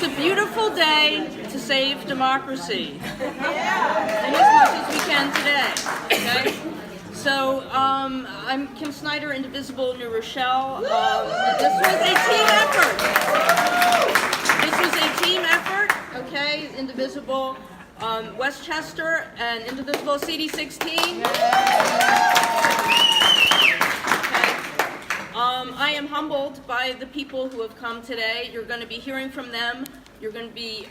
a beautiful day to save democracy. And as much as we can today. Okay? So I'm Kim Snyder, Indivisible, New Rochelle. This was a team effort. Okay? Indivisible, Westchester, and Indivisible CD16. I am humbled by the people who have come today. You're going to be hearing from them. You're going to be,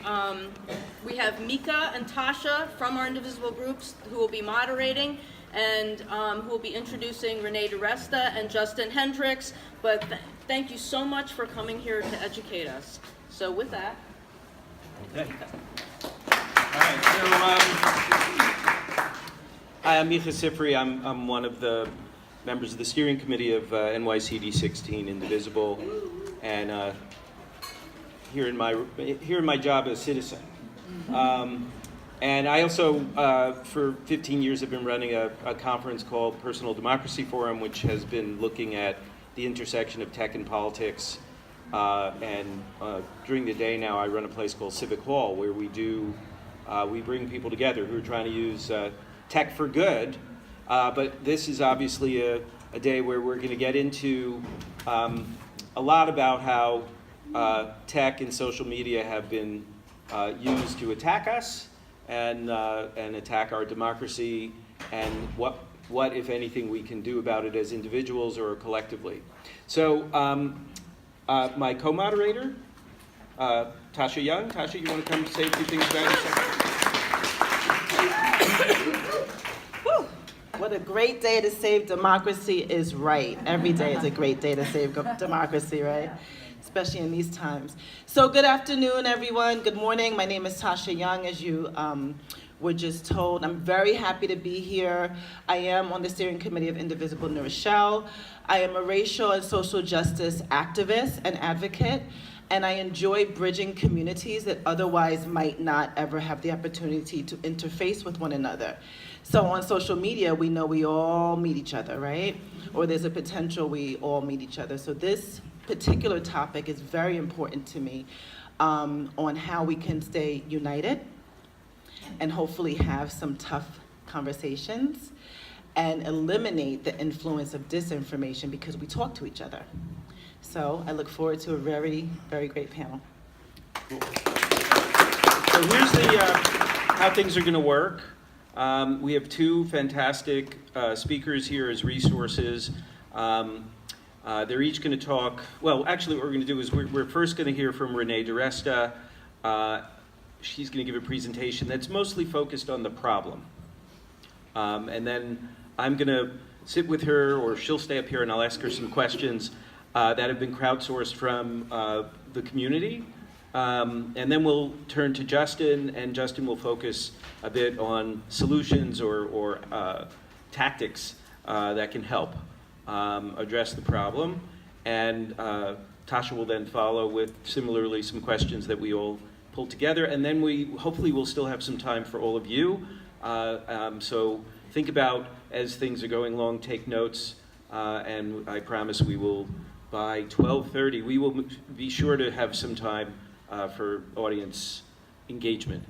we have Mika and Tasha from our Indivisible groups who will be moderating and who will be introducing Renee DiResta and Justin Hendrix. But thank you so much for coming here to educate us. So with that. Okay. All right, so hi, I'm Mika Sifri. I'm one of the members of the steering committee of NYCD16 Indivisible, and here in my job as citizen. And I also, for 15 years, have been running a conference called Personal Democracy Forum, which has been looking at the intersection of tech and politics. And during the day now, I run a place called Civic Hall, where we bring people together who are trying to use tech for good. But this is obviously a day where we're going to get into a lot about how tech and social media have been used to attack us and attack our democracy, and what, if anything, we can do about it as individuals or collectively. So my co-moderator, Tasha Young. Tasha, you want to come say a few things about yourself? What a great day to save democracy is right. Every day is a great day to save democracy, right? Especially in these times. So good afternoon, everyone. Good morning. My name is Tasha Young, as you were just told. I'm very happy to be here. I am on the steering committee of Indivisible New Rochelle. I am a racial and social justice activist and advocate, and I enjoy bridging communities that otherwise might not ever have the opportunity to interface with one another. So on social media, we know we all meet each other, right? Or there's a potential we all meet each other. So this particular topic is very important to me on how we can stay united and hopefully have some tough conversations and eliminate the influence of disinformation because we talk to each other. So I look forward to a very, very great panel. Cool. So here's how things are going to work. We have two fantastic speakers here as resources. They're each going to talk, well, actually what we're going to do is we're first going to hear from Renee DiResta. She's going to give a presentation that's mostly focused on the problem. And then I'm going to sit with her, or she'll stay up here and I'll ask her some questions that have been crowdsourced from the community. And then we'll turn to Justin, and Justin will focus a bit on solutions or tactics that can help address the problem. And Tasha will then follow with similarly some questions that we all pull together. And then hopefully we'll still have some time for all of you. So think about, as things are going along, take notes. And I promise we will, by 12:30, we will be sure to have some time for audience engagement.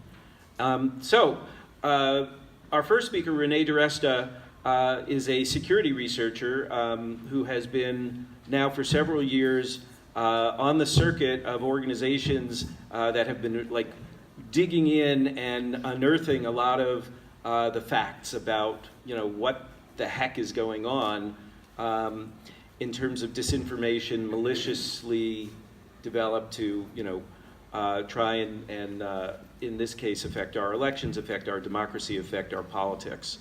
So our first speaker, Renee DiResta, is a security researcher who has been now for several years on the circuit of organizations that have been digging in and unearthing a lot of the facts about what the heck is going on in terms of disinformation maliciously developed to try and in this case affect our elections, affect our democracy, affect our politics.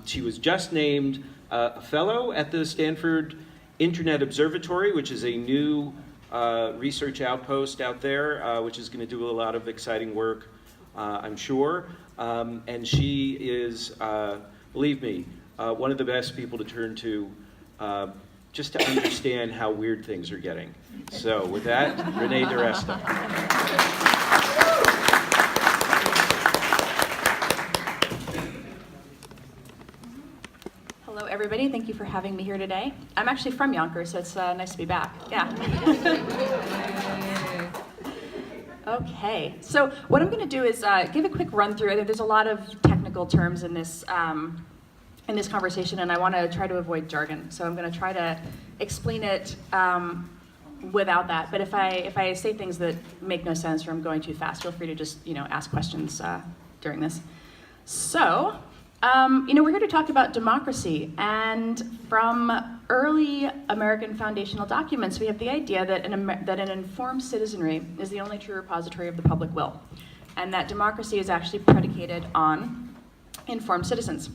She was just named a fellow at the Stanford Internet Observatory, which is a new research outpost out there, which is going to do a lot of exciting work, I'm sure. And she is, believe me, one of the best people to turn to just to understand how weird things are getting. So with that, Renee DiResta. Hello, everybody. Thank you for having me here today. I'm actually from Yonkers, so it's nice to be back. Yeah. Okay, so what I'm going to do is give a quick run through. There's a lot of technical terms in this conversation, and I want to try to avoid jargon. So I'm going to try to explain it without that. But if I say things that make no sense or I'm going too fast, feel free to just ask questions during this. So we're here to talk about democracy, and from early American foundational documents, we have the idea that an informed citizenry is the only true repository of the public will, and that democracy is actually predicated on informed citizens.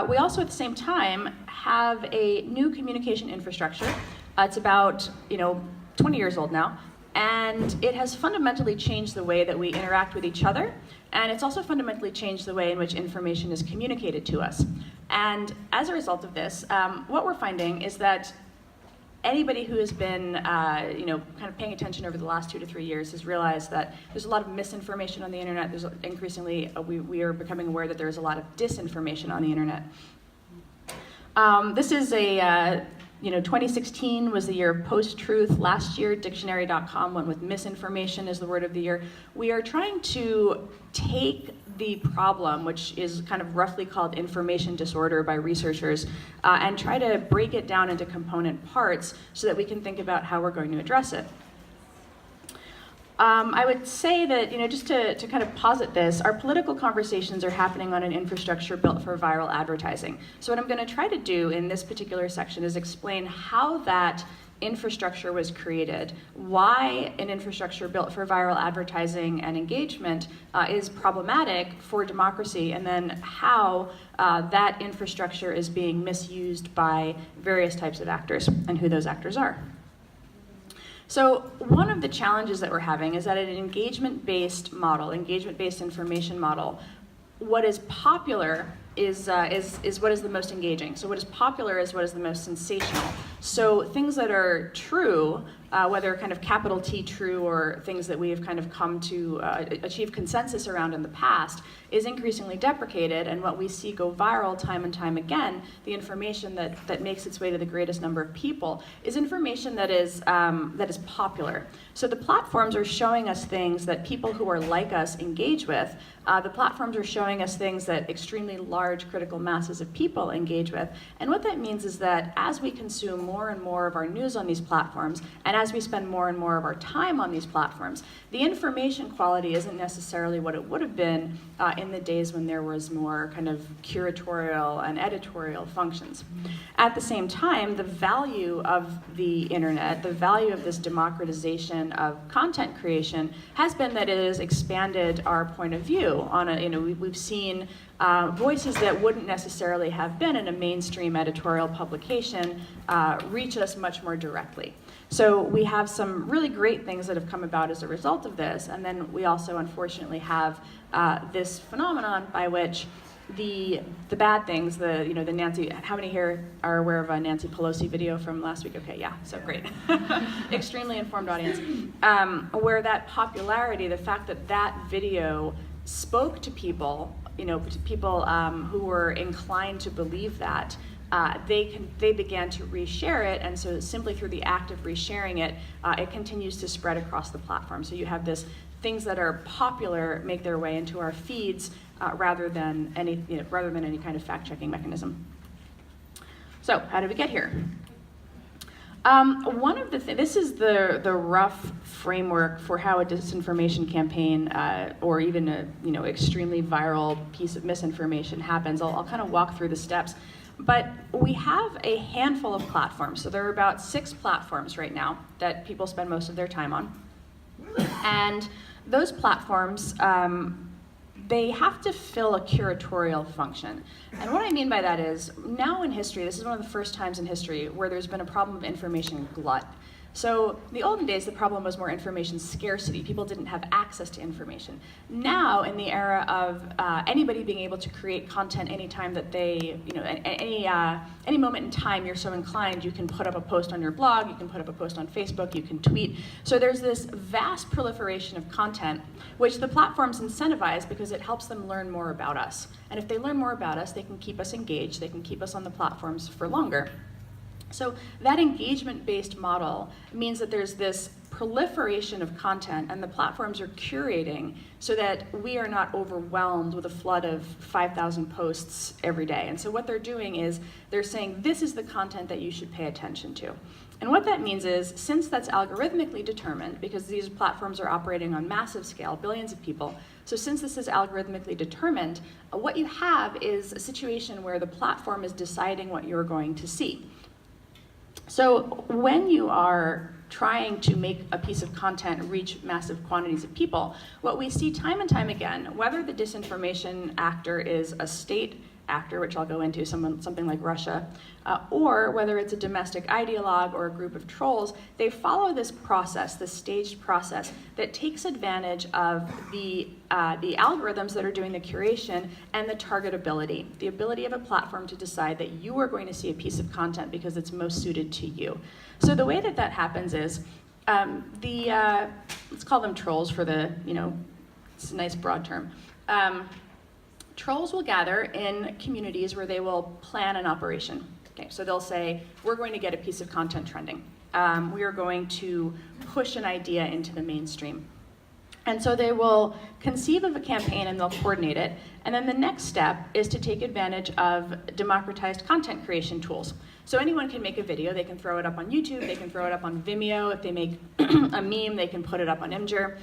We also, at the same time, have a new communication infrastructure. It's about 20 years old now, and it has fundamentally changed the way that we interact with each other, and it's also fundamentally changed the way in which information is communicated to us. And as a result of this, what we're finding is that anybody who has been kind of paying attention over the last 2 to 3 years has realized that there's a lot of misinformation on the internet. There's increasingly, we are becoming aware that there's a lot of disinformation on the internet. This is 2016 was the year of post-truth. Last year, dictionary.com went with misinformation as the word of the year. We are trying to take the problem, which is kind of roughly called information disorder by researchers, and try to break it down into component parts so that we can think about how we're going to address it. I would say that, just to kind of posit this, our political conversations are happening on an infrastructure built for viral advertising. So what I'm going to try to do in this particular section is explain how that infrastructure was created, why an infrastructure built for viral advertising and engagement is problematic for democracy, and then how that infrastructure is being misused by various types of actors and who those actors are. So one of the challenges that we're having is that in an engagement-based model, engagement-based information model, what is popular is what is the most engaging. So what is popular is what is the most sensational. So things that are true, whether kind of capital T true or things that we have kind of come to achieve consensus around in the past, is increasingly deprecated, and what we see go viral time and time again, the information that makes its way to the greatest number of people, is information that is popular. So the platforms are showing us things that people who are like us engage with. The platforms are showing us things that extremely large critical masses of people engage with. And what that means is that as we consume more and more of our news on these platforms, and as we spend more and more of our time on these platforms, the information quality isn't necessarily what it would have been in the days when there was more kind of curatorial and editorial functions. At the same time, the value of the internet, the value of this democratization of content creation has been that it has expanded our point of view on we've seen voices that wouldn't necessarily have been in a mainstream editorial publication reach us much more directly. So we have some really great things that have come about as a result of this, and then we also unfortunately have this phenomenon by which the bad things, the Nancy, how many here are aware of a Nancy Pelosi video from last week? Okay, yeah, so great. Extremely informed audience. Where that popularity, the fact that that video spoke to people, to people who were inclined to believe that, they began to reshare it, and so simply through the act of resharing it, it continues to spread across the platform. So you have this things that are popular make their way into our feeds rather than any kind of fact-checking mechanism. So how did we get here? One of the this is the rough framework for how a disinformation campaign or even a extremely viral piece of misinformation happens. I'll kind of walk through the steps. But we have a handful of platforms. So there are about 6 platforms right now that people spend most of their time on. And those platforms, they have to fill a curatorial function. And what I mean by that is, now in history, this is one of the first times in history where there's been a problem of information glut. So in the olden days, the problem was more information scarcity. People didn't have access to information. Now, in the era of anybody being able to create content anytime that they, any moment in time you're so inclined, you can put up a post on your blog, you can put up a post on Facebook, you can tweet. So there's this vast proliferation of content, which the platforms incentivize because it helps them learn more about us. And if they learn more about us, they can keep us engaged, they can keep us on the platforms for longer. So that engagement-based model means that there's this proliferation of content, and the platforms are curating so that we are not overwhelmed with a flood of 5,000 posts every day. And so what they're doing is they're saying, this is the content that you should pay attention to. And what that means is, since that's algorithmically determined, because these platforms are operating on massive scale, billions of people, so since this is algorithmically determined, what you have is a situation where the platform is deciding what you're going to see. So when you are trying to make a piece of content reach massive quantities of people, what we see time and time again, whether the disinformation actor is a state actor, which I'll go into, something like Russia, or whether it's a domestic ideologue or a group of trolls, they follow this process, this staged process that takes advantage of the algorithms that are doing the curation and the targetability, the ability of a platform to decide that you are going to see a piece of content because it's most suited to you. So the way that that happens is, let's call them trolls for the, it's a nice broad term. Trolls will gather in communities where they will plan an operation. Okay, so they'll say, we're going to get a piece of content trending. We are going to push an idea into the mainstream. And so they will conceive of a campaign and they'll coordinate it. And then the next step is to take advantage of democratized content creation tools. So anyone can make a video, they can throw it up on YouTube, they can throw it up on Vimeo. If they make a meme, they can put it up on Imgur.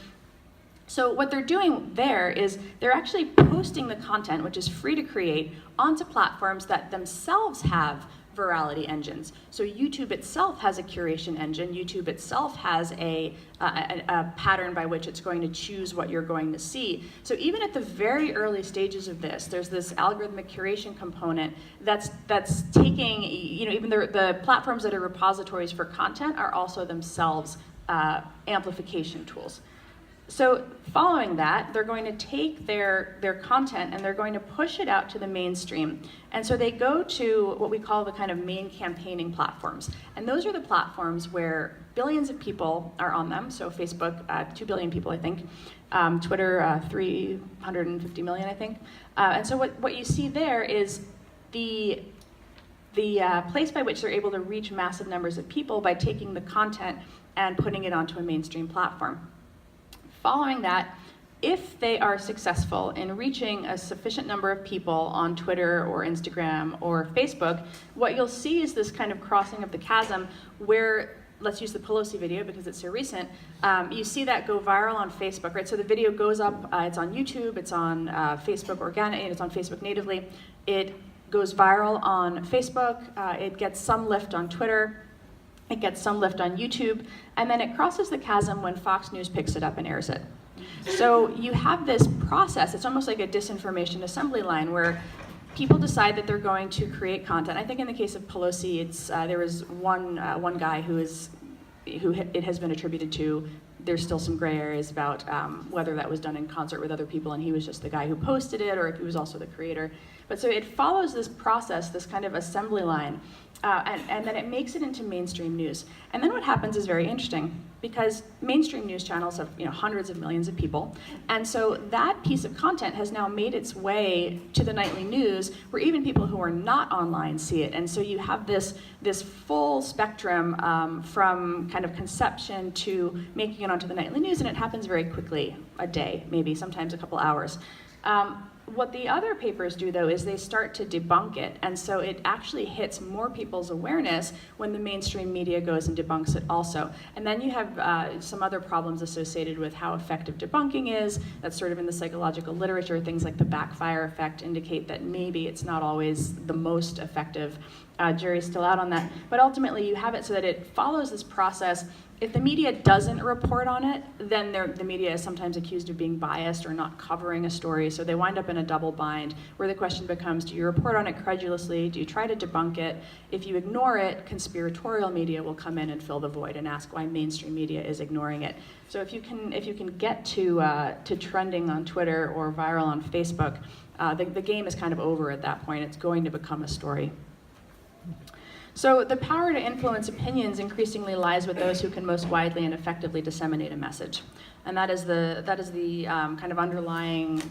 So what they're doing there is they're actually posting the content, which is free to create, onto platforms that themselves have virality engines. So YouTube itself has a curation engine. YouTube itself has a pattern by which it's going to choose what you're going to see. So even at the very early stages of this, there's this algorithmic curation component that's taking, even the platforms that are repositories for content are also themselves amplification tools. So following that, they're going to take their content and they're going to push it out to the mainstream. And so they go to what we call the kind of main campaigning platforms. And those are the platforms where billions of people are on them. So Facebook, 2 billion people, I think. Twitter, 350 million, I think. And so what you see there is the place by which they're able to reach massive numbers of people by taking the content and putting it onto a mainstream platform. Following that, if they are successful in reaching a sufficient number of people on Twitter or Instagram or Facebook, what you'll see is this kind of crossing of the chasm where, let's use the Pelosi video because it's so recent, you see that go viral on Facebook, right? So the video goes up, it's on YouTube, it's on Facebook organic, it's on Facebook natively. It goes viral on Facebook, it gets some lift on Twitter, it gets some lift on YouTube, and then it crosses the chasm when Fox News picks it up and airs it. So you have this process, it's almost like a disinformation assembly line where people decide that they're going to create content. I think in the case of Pelosi, there was one guy who it has been attributed to. There's still some gray areas about whether that was done in concert with other people and he was just the guy who posted it or if he was also the creator. But so it follows this process, this kind of assembly line, and then it makes it into mainstream news. And then what happens is very interesting because mainstream news channels have hundreds of millions of people. And so that piece of content has now made its way to the nightly news where even people who are not online see it. And so you have this full spectrum from kind of conception to making it onto the nightly news, and it happens very quickly, a day, maybe, sometimes a couple hours. What the other papers do, though, is they start to debunk it, and so it actually hits more people's awareness when the mainstream media goes and debunks it also. And then you have some other problems associated with how effective debunking is. That's sort of in the psychological literature. Things like the backfire effect indicate that maybe it's not always the most effective. Jury's still out on that. But ultimately, you have it so that it follows this process. If the media doesn't report on it, then the media is sometimes accused of being biased or not covering a story, so they wind up in a double bind, where the question becomes, do you report on it credulously? Do you try to debunk it? If you ignore it, conspiratorial media will come in and fill the void and ask why mainstream media is ignoring it. So if you can get to trending on Twitter or viral on Facebook, the game is kind of over at that point. It's going to become a story. So the power to influence opinions increasingly lies with those who can most widely and effectively disseminate a message. And that is the kind of underlying,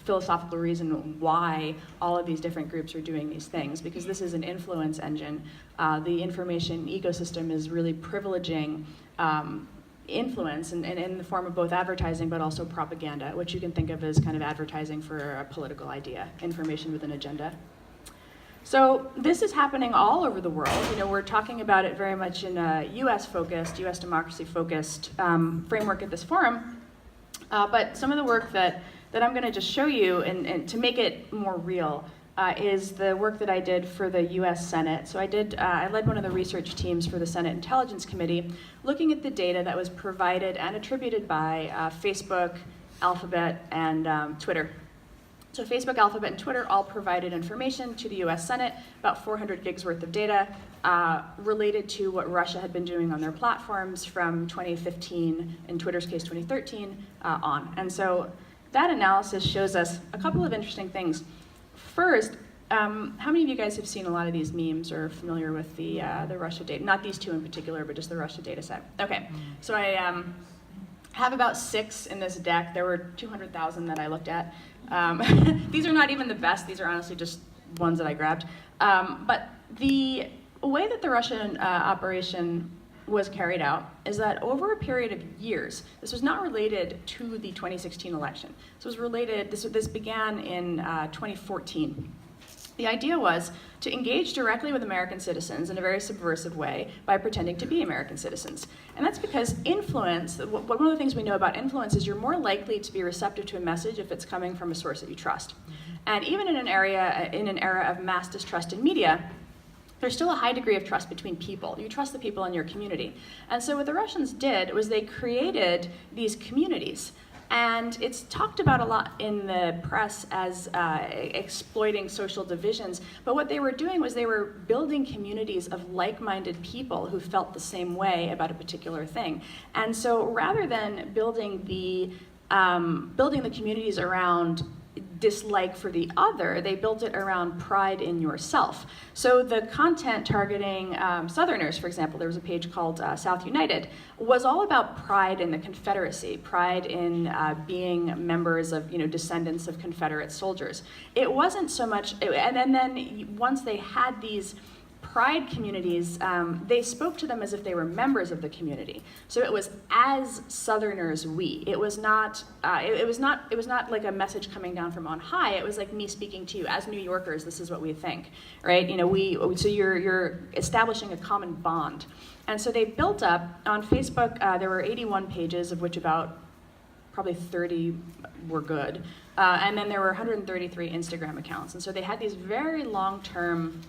philosophical reason why all of these different groups are doing these things, because this is an influence engine. The information ecosystem is really privileging influence in the form of both advertising but also propaganda, which you can think of as kind of advertising for a political idea, information with an agenda. So this is happening all over the world. You know, we're talking about it very much in a US-focused, US democracy-focused framework at this forum. But some of the work that I'm going to just show you, and to make it more real, is the work that I did for the US Senate. So I led one of the research teams for the Senate Intelligence Committee, looking at the data that was provided and attributed by Facebook, Alphabet, and Twitter. So Facebook, Alphabet, and Twitter all provided information to the US Senate, about 400 gigs worth of data related to what Russia had been doing on their platforms from 2015, in Twitter's case 2013, on. And so that analysis shows us a couple of interesting things. First, how many of you guys have seen a lot of these memes or are familiar with the Russia data? Not these two in particular, but just the Russia data set. Okay, so I have about 6 in this deck. There were 200,000 that I looked at. These are not even the best. These are honestly just ones that I grabbed. But the way that the Russian operation was carried out is that over a period of years, this was not related to the 2016 election. This was related, this began in 2014. The idea was to engage directly with American citizens in a very subversive way by pretending to be American citizens. And that's because influence, one of the things we know about influence is you're more likely to be receptive to a message if it's coming from a source that you trust. And even in an era of mass distrust in media, there's still a high degree of trust between people. You trust the people in your community. And so what the Russians did was they created these communities. And it's talked about a lot in the press as exploiting social divisions. But what they were doing was they were building communities of like-minded people who felt the same way about a particular thing. And so rather than building the communities around dislike for the other, they built it around pride in yourself. So the content targeting Southerners, for example, there was a page called South United, was all about pride in the Confederacy, pride in being members of, descendants of Confederate soldiers. It wasn't so much, and then once they had these pride communities, they spoke to them as if they were members of the community. So it was as Southerners we. It was not. It was not like a message coming down from on high. It was like me speaking to you as New Yorkers. This is what we think, right? So you're establishing a common bond, and so they built up on Facebook. There were 81 pages, of which about probably 30 were good, and then there were 133 Instagram accounts. And so they had these very long-term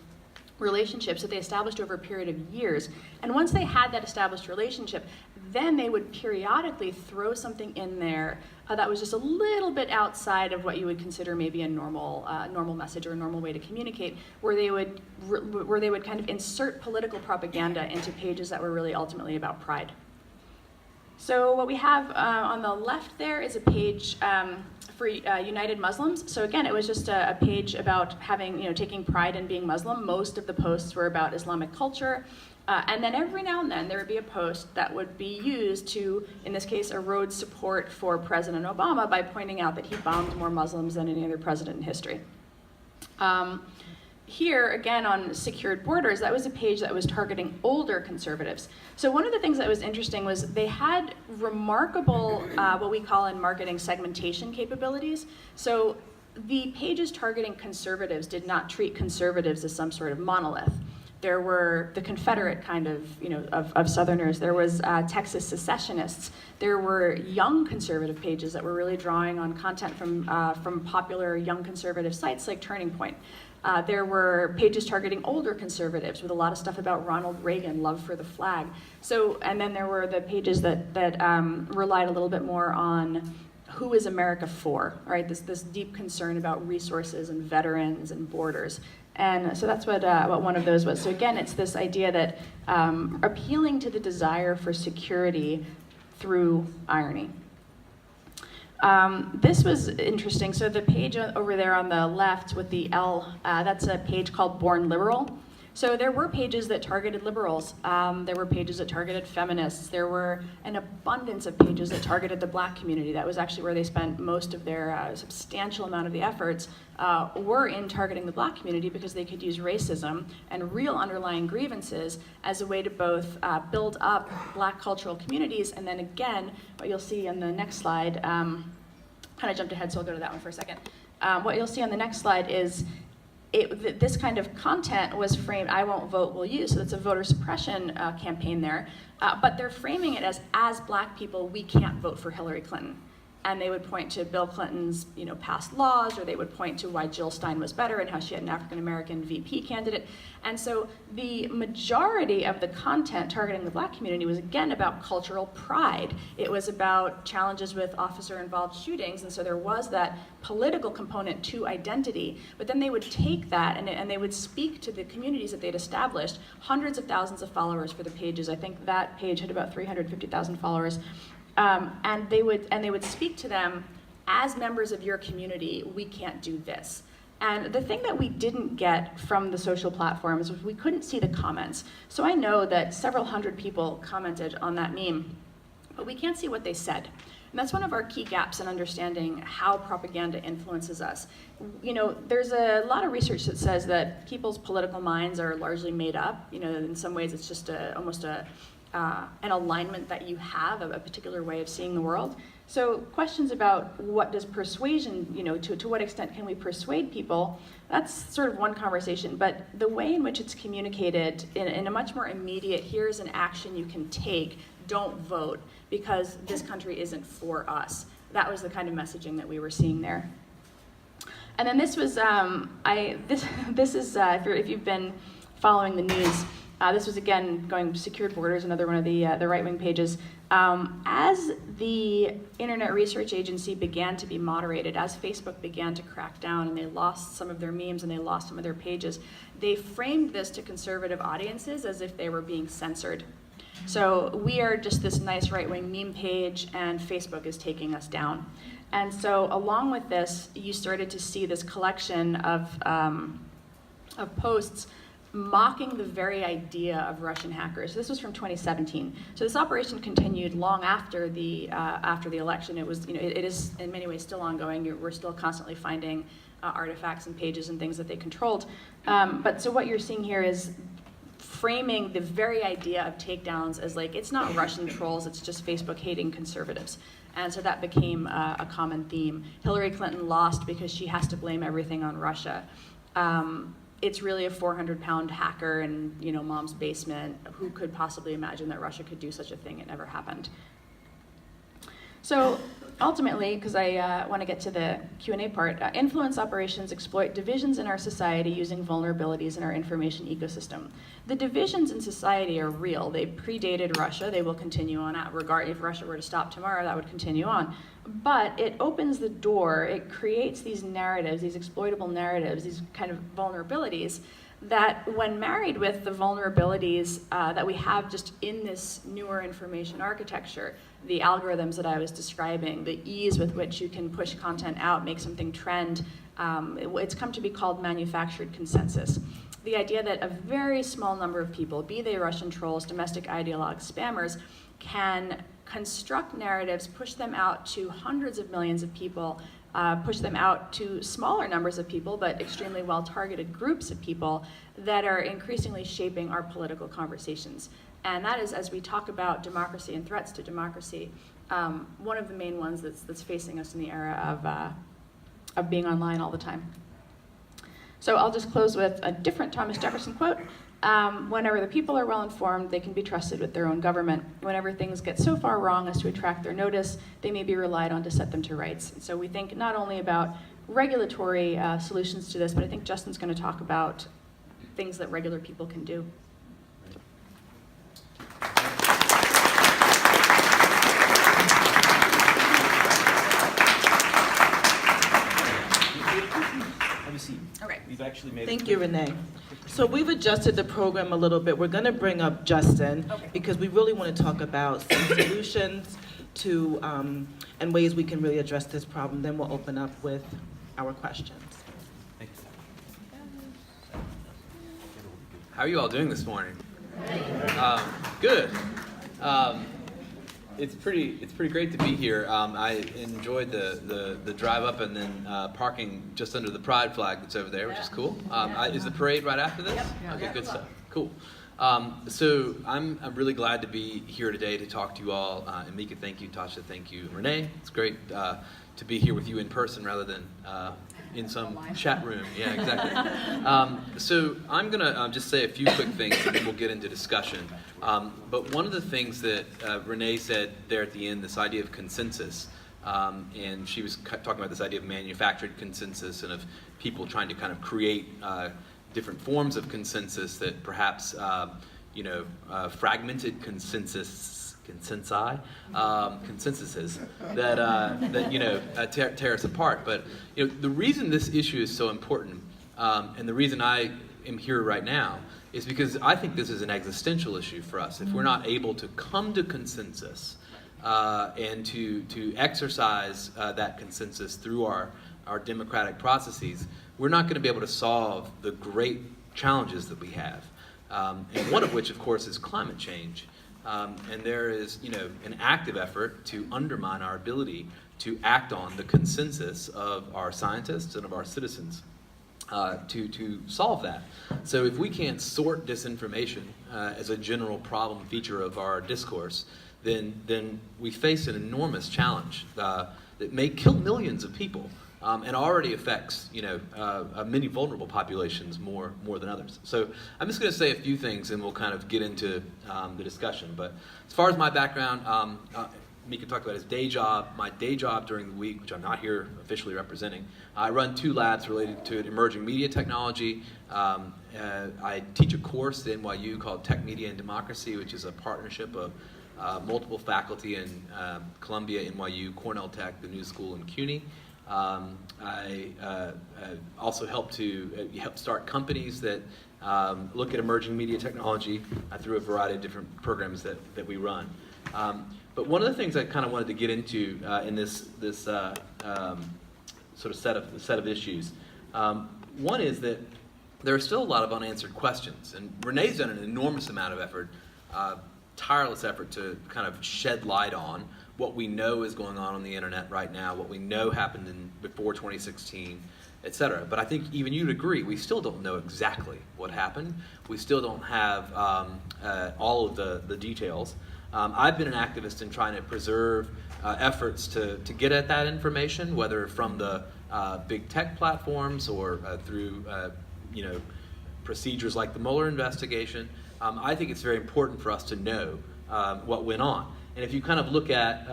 relationships that they established over a period of years. And once they had that established relationship, then they would periodically throw something in there that was just a little bit outside of what you would consider maybe a normal message or a normal way to communicate, where they would kind of insert political propaganda into pages that were really ultimately about pride. So what we have on the left there is a page for United Muslims. So again, it was just a page about taking pride in being Muslim. Most of the posts were about Islamic culture. And then every now and then there would be a post that would be used to, in this case, erode support for President Obama by pointing out that he bombed more Muslims than any other president in history. Here, again, on secured borders, that was a page that was targeting older conservatives. So one of the things that was interesting was they had remarkable, what we call in marketing, segmentation capabilities. So the pages targeting conservatives did not treat conservatives as some sort of monolith. There were the Confederate kind of Southerners. There was Texas secessionists. There were young conservative pages that were really drawing on content from popular young conservative sites like Turning Point. There were pages targeting older conservatives with a lot of stuff about Ronald Reagan, love for the flag. So, and then there were the pages that relied a little bit more on who is America for, right? This deep concern about resources and veterans and borders. And so that's what one of those was. So again, it's this idea that appealing to the desire for security through irony. This was interesting. So the page over there on the left with the L, that's a page called Born Liberal. So there were pages that targeted liberals. There were pages that targeted feminists. There were an abundance of pages that targeted the Black community. That was actually where they spent most of their substantial amount of the efforts were in targeting the Black community, because they could use racism and real underlying grievances as a way to both build up Black cultural communities, and then again, what you'll see on the next slide, kind of jumped ahead, so I'll go to that one for a second. What you'll see on the next slide is this kind of content was framed, I won't vote, will you? So it's a voter suppression campaign there. But they're framing it as Black people, we can't vote for Hillary Clinton. And they would point to Bill Clinton's past laws, or they would point to why Jill Stein was better and how she had an African-American VP candidate. And so the majority of the content targeting the Black community was, again, about cultural pride. It was about challenges with officer-involved shootings, and so there was that political component to identity. But then they would take that and they would speak to the communities that they'd established, hundreds of thousands of followers for the pages. I think that page had about 350,000 followers. And they would speak to them as members of your community. We can't do this. And the thing that we didn't get from the social platforms was we couldn't see the comments. So I know that several hundred people commented on that meme, but we can't see what they said. And that's one of our key gaps in understanding how propaganda influences us. There's a lot of research that says that people's political minds are largely made up. In some ways it's just almost an alignment that you have, a particular way of seeing the world. So questions about what does persuasion, to what extent can we persuade people, that's sort of one conversation, but the way in which it's communicated in a much more immediate, here's an action you can take, don't vote, because this country isn't for us. That was the kind of messaging that we were seeing there. And then this was, this is, if you've been following the news, this was, again, going Secured Borders, another one of the right-wing pages. As the Internet Research Agency began to be moderated, as Facebook began to crack down and they lost some of their memes and they lost some of their pages, they framed this to conservative audiences as if they were being censored. So we are just this nice right-wing meme page and Facebook is taking us down. And so along with this, you started to see this collection of posts mocking the very idea of Russian hackers. This was from 2017. So this operation continued long after the election. It was, it is in many ways still ongoing. We're still constantly finding artifacts and pages and things that they controlled. But so what you're seeing here is framing the very idea of takedowns as like, it's not Russian trolls, it's just Facebook hating conservatives. And so that became a common theme. Hillary Clinton lost because she has to blame everything on Russia. It's really a 400-pound hacker in mom's basement. Who could possibly imagine that Russia could do such a thing? It never happened. So ultimately, because I want to get to the Q&A part, influence operations exploit divisions in our society using vulnerabilities in our information ecosystem. The divisions in society are real. They predated Russia. They will continue on. If Russia were to stop tomorrow, that would continue on. But it opens the door. It creates these narratives, these exploitable narratives, these kind of vulnerabilities that when married with the vulnerabilities that we have just in this newer information architecture, the algorithms that I was describing, the ease with which you can push content out, make something trend, it's come to be called manufactured consensus. The idea that a very small number of people, be they Russian trolls, domestic ideologues, spammers, can construct narratives, push them out to hundreds of millions of people, push them out to smaller numbers of people, but extremely well-targeted groups of people that are increasingly shaping our political conversations. And that is, as we talk about democracy and threats to democracy, one of the main ones that's facing us in the era of being online all the time. So I'll just close with a different Thomas Jefferson quote. Whenever the people are well informed, they can be trusted with their own government. Whenever things get so far wrong as to attract their notice, they may be relied on to set them to rights. And so we think not only about regulatory solutions to this, but I think Justin's going to talk about things that regular people can do. Have a seat. Okay. We've actually made Thank you, Renee. So we've adjusted the program a little bit. We're going to bring up Justin because we really want to talk about some solutions to and ways we can really address this problem. Then we'll open up with our questions. Thank you. How are you all doing this morning? Good. It's pretty great to be here. I enjoyed the drive up and then parking just under the pride flag that's over there, which is cool. Is the parade right after this? Okay, good stuff. Cool. So I'm really glad to be here today to talk to you all. And Mika, thank you. Tasha, thank you. Renee, it's great to be here with you in person rather than in some chat room. Yeah, exactly. So I'm going to just say a few quick things and then we'll get into discussion. But one of the things that Renee said there at the end, this idea of consensus, and she was talking about this idea of manufactured consensus and of people trying to kind of create different forms of consensus that perhaps, fragmented consensuses that tear us apart. But the reason this issue is so important, and the reason I am here right now, is because I think this is an existential issue for us. If we're not able to come to consensus and to exercise that consensus through our democratic processes, we're not going to be able to solve the great challenges that we have. And one of which, of course, is climate change. And there is, an active effort to undermine our ability to act on the consensus of our scientists and of our citizens to solve that. So if we can't sort disinformation as a general problem feature of our discourse, then we face an enormous challenge that may kill millions of people. And already affects, many vulnerable populations more than others. So I'm just going to say a few things, and we'll kind of get into the discussion. But as far as my background, Mika talked about his day job. My day job during the week, which I'm not here officially representing, I run 2 labs related to emerging media technology. I teach a course at NYU called Tech Media and Democracy, which is a partnership of multiple faculty in Columbia, NYU, Cornell Tech, the New School, and CUNY. I also help start companies that look at emerging media technology through a variety of different programs that we run. But one of the things I kind of wanted to get into in this sort of set of issues, one is that there are still a lot of unanswered questions, and Renee's done an enormous amount of effort, tireless effort to kind of shed light on what we know is going on the internet right now, what we know happened before 2016, et cetera. But I think even you'd agree, we still don't know exactly what happened. We still don't have all of the details. I've been an activist in trying to preserve efforts to get at that information, whether from the big tech platforms or through procedures like the Mueller investigation. I think it's very important for us to know what went on. And if you kind of look at,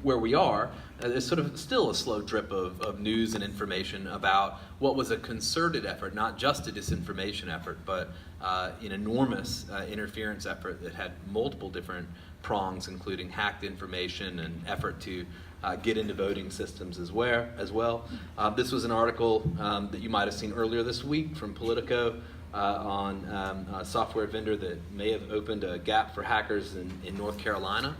where we are, there's sort of still a slow drip of news and information about what was a concerted effort, not just a disinformation effort, but an enormous interference effort that had multiple different prongs, including hacked information and effort to get into voting systems as well. This was an article that you might have seen earlier this week from Politico, on a software vendor that may have opened a gap for hackers in North Carolina.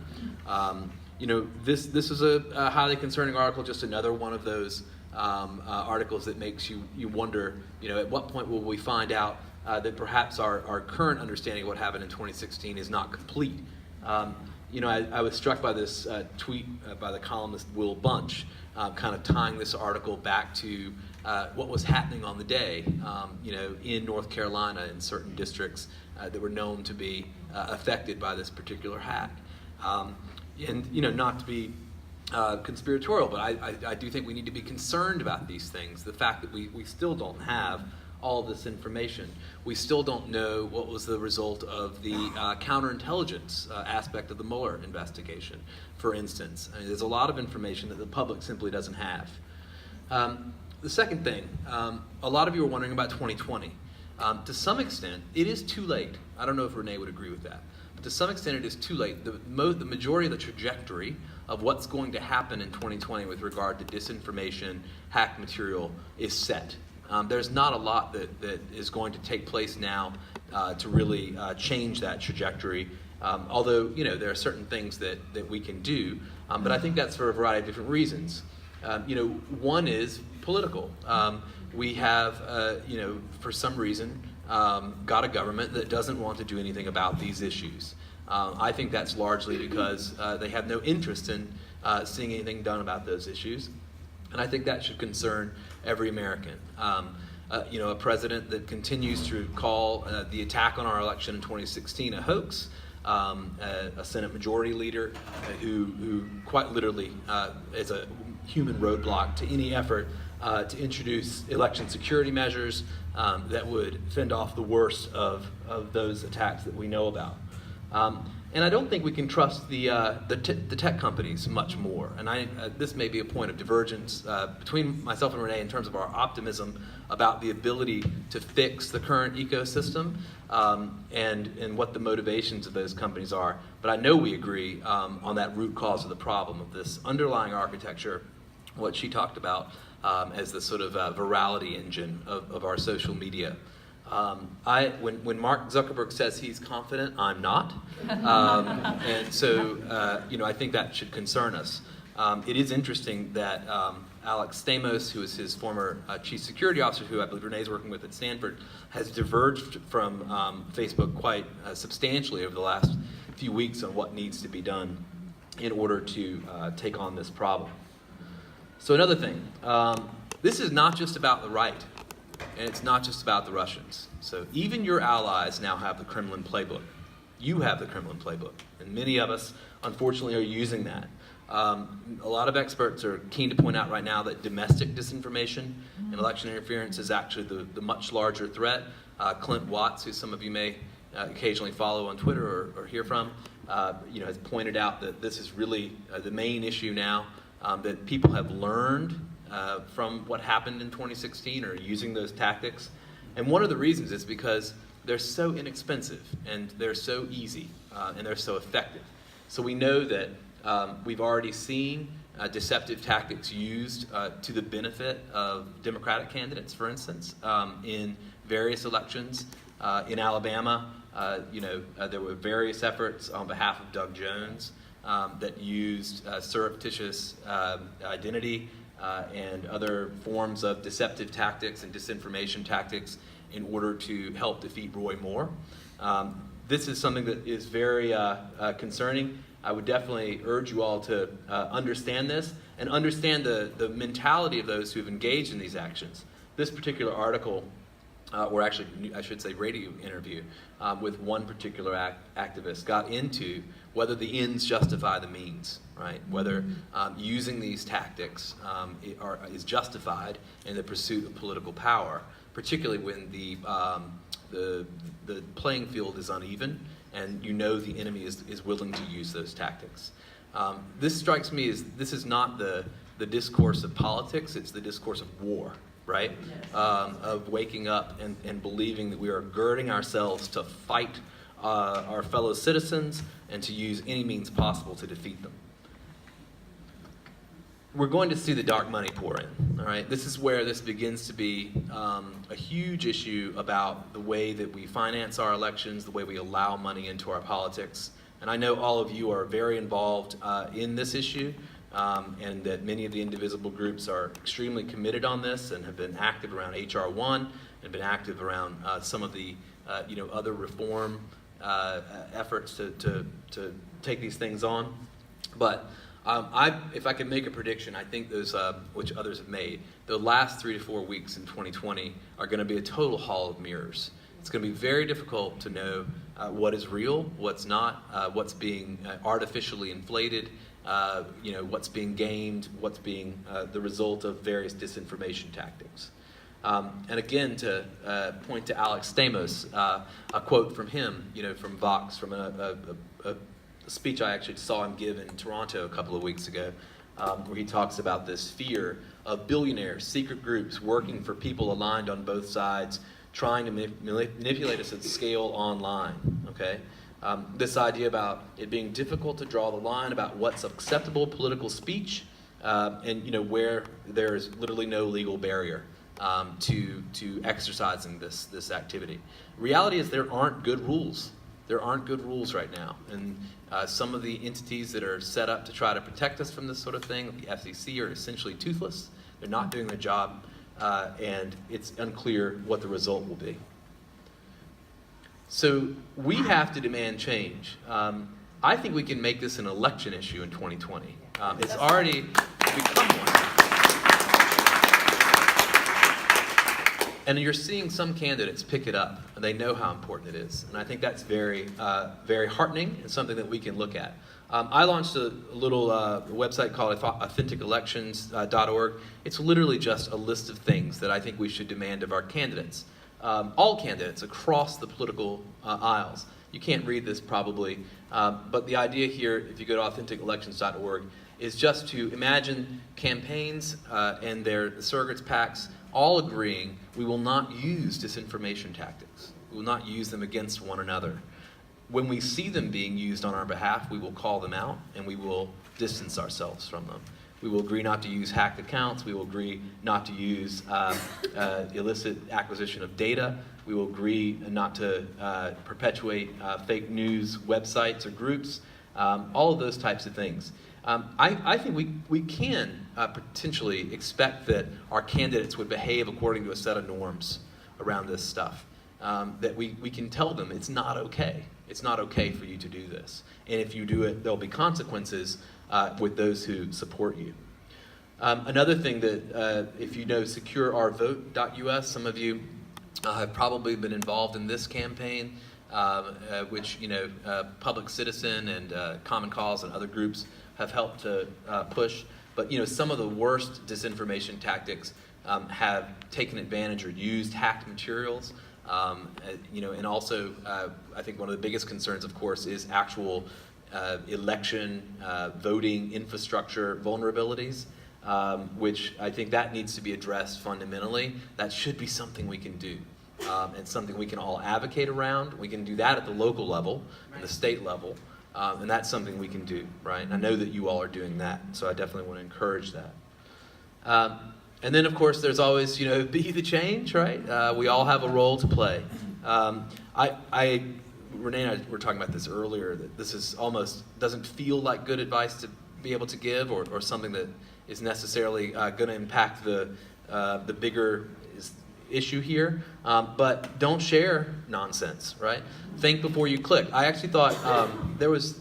This is a highly concerning article, just another one of those articles that makes you wonder, at what point will we find out that perhaps our current understanding of what happened in 2016 is not complete. I was struck by this tweet by the columnist Will Bunch, kind of tying this article back to what was happening on the day, in North Carolina in certain districts that were known to be affected by this particular hack. Not to be conspiratorial, but I do think we need to be concerned about these things. The fact that we still don't have all this information. We still don't know what was the result of the counterintelligence aspect of the Mueller investigation, for instance. There's a lot of information that the public simply doesn't have. The second thing, a lot of you are wondering about 2020. To some extent, it is too late. I don't know if Renee would agree with that. But to some extent, it is too late. The majority of the trajectory of what's going to happen in 2020 with regard to disinformation, hacked material is set. There's not a lot that is going to take place now to really change that trajectory. Although, there are certain things that we can do. But I think that's for a variety of different reasons. One is political. We have, for some reason, got a government that doesn't want to do anything about these issues. I think that's largely because they have no interest in seeing anything done about those issues. And I think that should concern every American. A president that continues to call the attack on our election in 2016 a hoax, a Senate Majority Leader who quite literally is a human roadblock to any effort to introduce election security measures that would fend off the worst of those attacks that we know about. And I don't think we can trust the tech companies much more. And this may be a point of divergence between myself and Renee in terms of our optimism about the ability to fix the current ecosystem and what the motivations of those companies are. But I know we agree on that root cause of the problem of this underlying architecture, what she talked about as the sort of virality engine of our social media. When Mark Zuckerberg says he's confident, I'm not. And so, I think that should concern us. It is interesting that Alex Stamos, who is his former chief security officer, who I believe Renee is working with at Stanford, has diverged from Facebook quite substantially over the last few weeks on what needs to be done in order to take on this problem. So another thing, this is not just about the right. And it's not just about the Russians. So even your allies now have the Kremlin playbook. You have the Kremlin playbook. And many of us, unfortunately, are using that. A lot of experts are keen to point out right now that domestic disinformation and election interference is actually the much larger threat. Clint Watts, who some of you may occasionally follow on Twitter or hear from, has pointed out that this is really the main issue now, that people have learned from what happened in 2016 or using those tactics. And one of the reasons is because they're so inexpensive and they're so easy and they're so effective. So we know that we've already seen deceptive tactics used to the benefit of Democratic candidates, for instance, in various elections. In Alabama, there were various efforts on behalf of Doug Jones that used surreptitious identity and other forms of deceptive tactics and disinformation tactics in order to help defeat Roy Moore. This is something that is very concerning. I would definitely urge you all to understand this and understand the mentality of those who have engaged in these actions. This particular article, or actually I should say radio interview, with one particular activist got into whether the ends justify the means, right? Whether using these tactics is justified in the pursuit of political power, particularly when the playing field is uneven and the enemy is willing to use those tactics. This strikes me as this is not the discourse of politics, it's the discourse of war, right? Yes. Of waking up and believing that we are girding ourselves to fight our fellow citizens and to use any means possible to defeat them. We're going to see the dark money pour in, all right? This is where this begins to be a huge issue about the way that we finance our elections, the way we allow money into our politics. And I know all of you are very involved in this issue, and that many of the Indivisible groups are extremely committed on this and have been active around H.R. 1 and been active around some of the other reform efforts to take these things on. But if I can make a prediction, I think those, which others have made, the last 3 to 4 weeks in 2020 are going to be a total hall of mirrors. It's going to be very difficult to know what is real, what's not, what's being artificially inflated, what's being gamed, what's being the result of various disinformation tactics. And again, to point to Alex Stamos, a quote from him, from Vox, from a speech I actually saw him give in Toronto a couple of weeks ago, where he talks about this fear of billionaires, secret groups working for people aligned on both sides, trying to manipulate us at scale online, okay? This idea about it being difficult to draw the line about what's acceptable political speech and where there's literally no legal barrier to exercising this activity. Reality is there aren't good rules. There aren't good rules right now. And some of the entities that are set up to try to protect us from this sort of thing, the FCC, are essentially toothless. They're not doing their job, and it's unclear what the result will be. So we have to demand change. I think we can make this an election issue in 2020. It's already become one. And you're seeing some candidates pick it up, and they know how important it is. And I think that's very, very heartening and something that we can look at. I launched a little website called AuthenticElections.org. It's literally just a list of things that I think we should demand of our candidates. All candidates across the political aisles. You can't read this probably, but the idea here, if you go to AuthenticElections.org, is just to imagine campaigns and their surrogates PACs all agreeing we will not use disinformation tactics. We will not use them against one another. When we see them being used on our behalf, we will call them out and we will distance ourselves from them. We will agree not to use hacked accounts. We will agree not to use illicit acquisition of data. We will agree not to perpetuate fake news websites or groups, all of those types of things. I think we can potentially expect that our candidates would behave according to a set of norms around this stuff. That we can tell them it's not okay. It's not okay for you to do this. And if you do it, there'll be consequences with those who support you. Another thing that, if you know secureourvote.us, some of you have probably been involved in this campaign, which, Public Citizen and Common Cause and other groups have helped to push. But, some of the worst disinformation tactics have taken advantage or used hacked materials. And also, I think one of the biggest concerns, of course, is actual election voting infrastructure vulnerabilities, which I think that needs to be addressed fundamentally. That should be something we can do, and something we can all advocate around. We can do that at the local level, and the state level, and that's something we can do, right? And I know that you all are doing that, so I definitely want to encourage that. And then, of course, there's always, be the change, right? We all have a role to play. Renee and I were talking about this earlier, that this is almost doesn't feel like good advice to be able to give, or something that is necessarily going to impact the bigger issue here. But don't share nonsense, right? Think before you click. I actually thought there was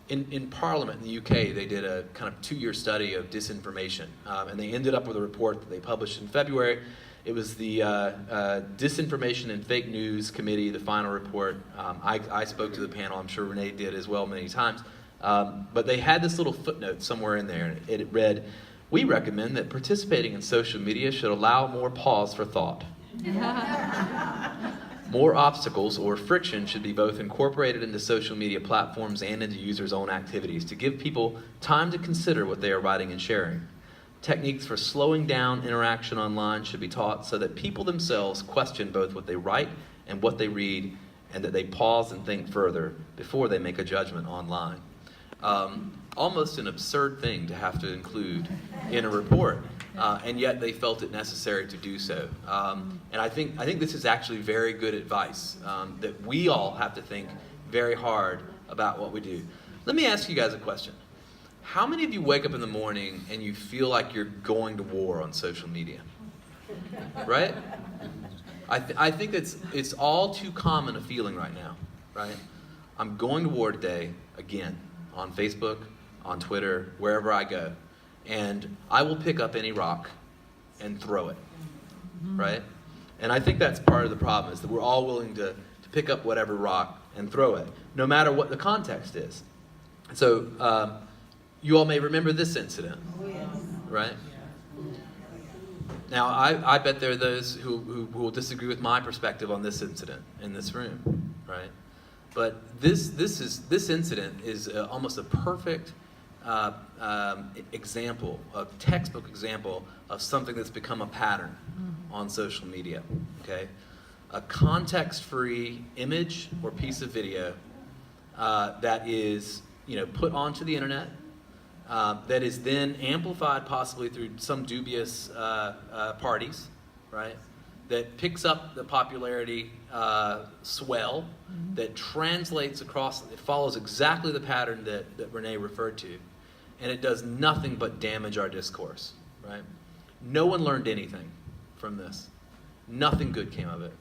in Parliament in the UK, they did a kind of 2-year study of disinformation, and they ended up with a report that they published in February. It was the Disinformation and Fake News Committee, the final report. I spoke to the panel. I'm sure Renee did as well many times. But they had this little footnote somewhere in there, and it read, "We recommend that participating in social media should allow more pause for thought. More obstacles or friction should be both incorporated into social media platforms and into users' own activities to give people time to consider what they are writing and sharing. Techniques for slowing down interaction online should be taught so that people themselves question both what they write and what they read, and that they pause and think further before they make a judgment online." Almost an absurd thing to have to include in a report, and yet they felt it necessary to do so. And I think this is actually very good advice, that we all have to think very hard about what we do. Let me ask you guys a question. How many of you wake up in the morning and you feel like you're going to war on social media? Right? I think it's all too common a feeling right now, right? I'm going to war today, again, on Facebook, on Twitter, wherever I go. And I will pick up any rock and throw it, right? And I think that's part of the problem, is that we're all willing to pick up whatever rock and throw it, no matter what the context is. So you all may remember this incident, right? Now, I bet there are those who will disagree with my perspective on this incident in this room, right? But this incident is almost a perfect example, a textbook example of something that's become a pattern on social media, okay? A context-free image or piece of video that is, put onto the internet, that is then amplified possibly through some dubious parties, right? That picks up the popularity swell, that translates across, it follows exactly the pattern that Renee referred to, and it does nothing but damage our discourse, right? No one learned anything from this. Nothing good came of it.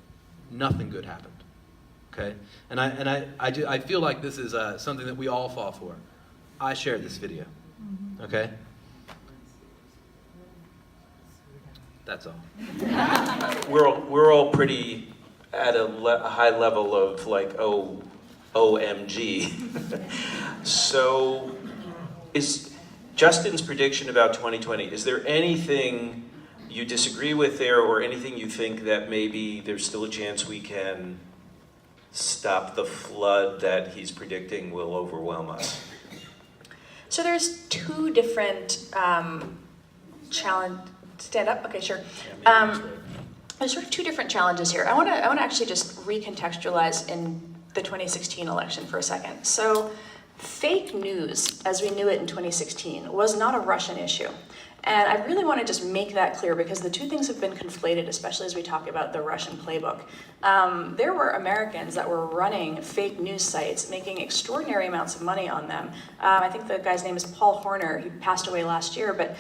Nothing good happened, Okay, I feel like this is something that we all fall for. I shared this video. Okay, that's all. We're all pretty at a high level of like OMG. So, is Justin's prediction about 2020? Is there anything you disagree with there, or anything you think that maybe there's still a chance we can stop the flood that he's predicting will overwhelm us? So there's two different challenge. Stand up. Okay, sure. There's sort of two different challenges here. I want to actually just recontextualize in the 2016 election for a second. So, fake news, as we knew it in 2016, was not a Russian issue. And I really want to just make that clear because the two things have been conflated, especially as we talk about the Russian playbook. There were Americans that were running fake news sites, making extraordinary amounts of money on them. I think the guy's name is Paul Horner. He passed away last year, but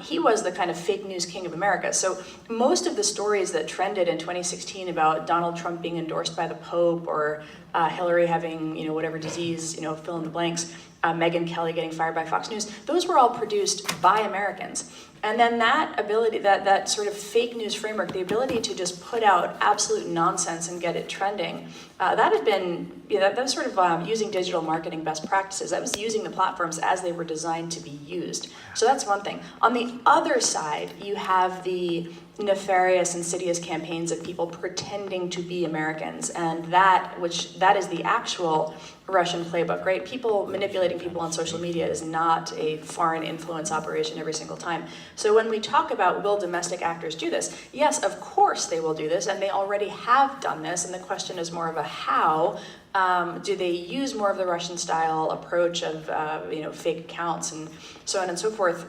he was the kind of fake news king of America. So most of the stories that trended in 2016 about Donald Trump being endorsed by the Pope or Hillary having, whatever disease, fill in the blanks, Megyn Kelly getting fired by Fox News, those were all produced by Americans. And then that ability, that sort of fake news framework, the ability to just put out absolute nonsense and get it trending, that had been, that was sort of using digital marketing best practices. That was using the platforms as they were designed to be used. So that's one thing. On the other side, you have the nefarious, insidious campaigns of people pretending to be Americans, and that is the actual Russian playbook, right? People manipulating people on social media is not a foreign influence operation every single time. So when we talk about will domestic actors do this, yes, of course they will do this, and they already have done this, and the question is more of a how. Do they use more of the Russian style approach of fake accounts and so on and so forth,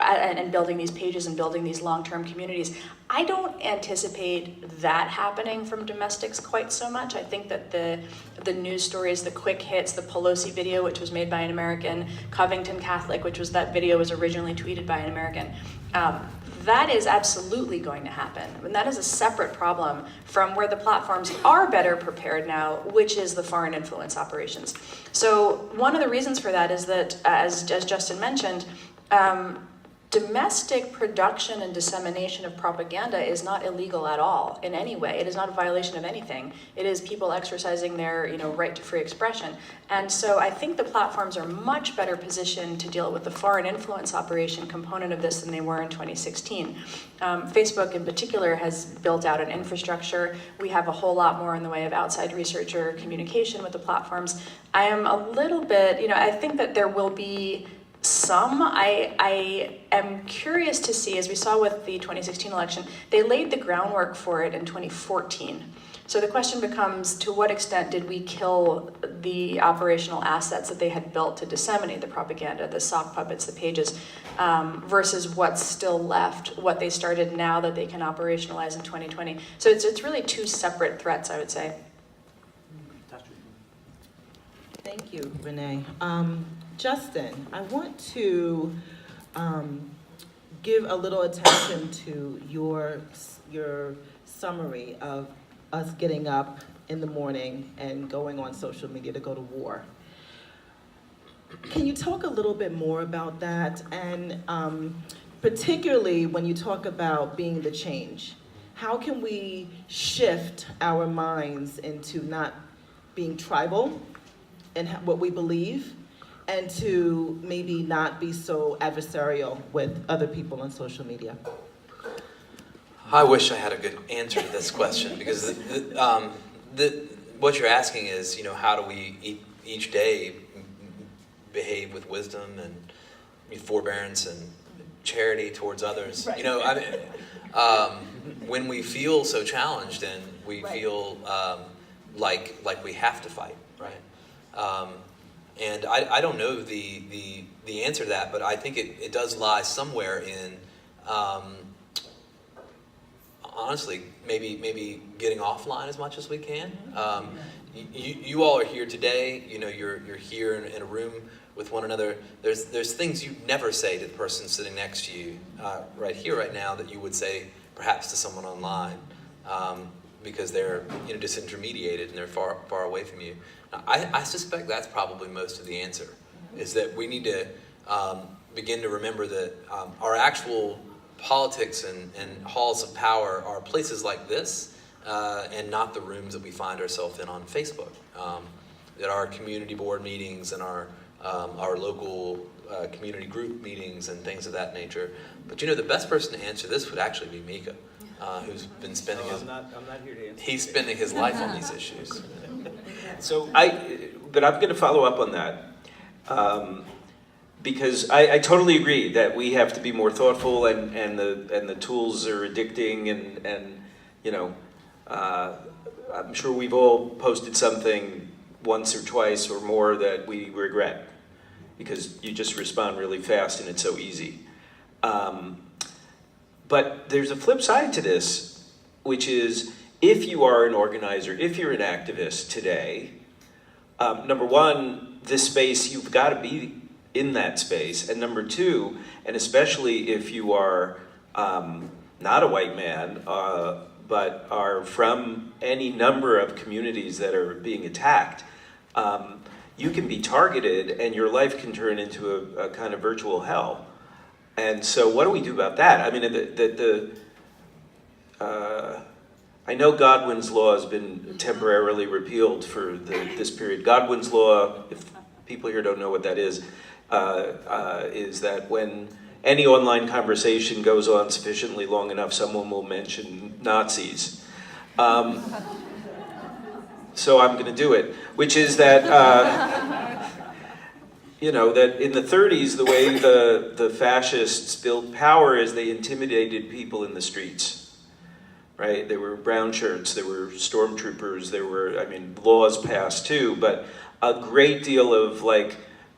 and building these pages and building these long-term communities? I don't anticipate that happening from domestics quite so much. I think that the news stories, the quick hits, the Pelosi video, which was made by an American, Covington Catholic, that video was originally tweeted by an American, that is absolutely going to happen. And that is a separate problem from where the platforms are better prepared now, which is the foreign influence operations. So one of the reasons for that is that, as Justin mentioned, domestic production and dissemination of propaganda is not illegal at all in any way. It is not a violation of anything. It is people exercising their right to free expression. And so I think the platforms are much better positioned to deal with the foreign influence operation component of this than they were in 2016. Facebook in particular has built out an infrastructure. We have a whole lot more in the way of outside researcher communication with the platforms. I am a little bit, I think that there will be some. I am curious to see, as we saw with the 2016 election, they laid the groundwork for it in 2014. So the question becomes, to what extent did we kill the operational assets that they had built to disseminate the propaganda, the sock puppets, the pages, versus what's still left, what they started now that they can operationalize in 2020. So it's really two separate threats, I would say. Thank you, Renee. Justin, I want to give a little attention to your summary of us getting up in the morning and going on social media to go to war. Can you talk a little bit more about that? And particularly when you talk about being the change, how can we shift our minds into not being tribal in what we believe, and to maybe not be so adversarial with other people on social media? I wish I had a good answer to this question, because what you're asking is, how do we each day behave with wisdom and forbearance and charity towards others? Right. When we feel so challenged and we feel like we have to fight, right? And I don't know the answer to that, but I think it does lie somewhere in, honestly, maybe getting offline as much as we can. You all are here today. You're here in a room with one another. There's things you never say to the person sitting next to you right here, right now, that you would say perhaps to someone online. because they're disintermediated and they're far away from you. I suspect that's probably most of the answer, is that we need to begin to remember that our actual politics and halls of power are places like this, and not the rooms that we find ourselves in on Facebook. That our community board meetings and our local community group meetings and things of that nature. But the best person to answer this would actually be Mika, who's been spending I'm not here to answer. he's spending his life on these issues. But I'm going to follow up on that, because I totally agree that we have to be more thoughtful, and the tools are addicting, and I'm sure we've all posted something once or twice or more that we regret, because you just respond really fast and it's so easy. But there's a flip side to this, which is if you are an organizer, if you're an activist today, number one, this space, you've got to be in that space. And number two, and especially if you are not a white man, but are from any number of communities that are being attacked, you can be targeted and your life can turn into a kind of virtual hell. And so what do we do about that? I mean, I know Godwin's law has been temporarily repealed for this period. Godwin's law, if people here don't know what that is that when any online conversation goes on sufficiently long enough, someone will mention Nazis. So I'm going to do it, which is that, that in the 30s, the way the fascists built power is they intimidated people in the streets, right? There were brown shirts, there were stormtroopers, there were, laws passed too, but a great deal of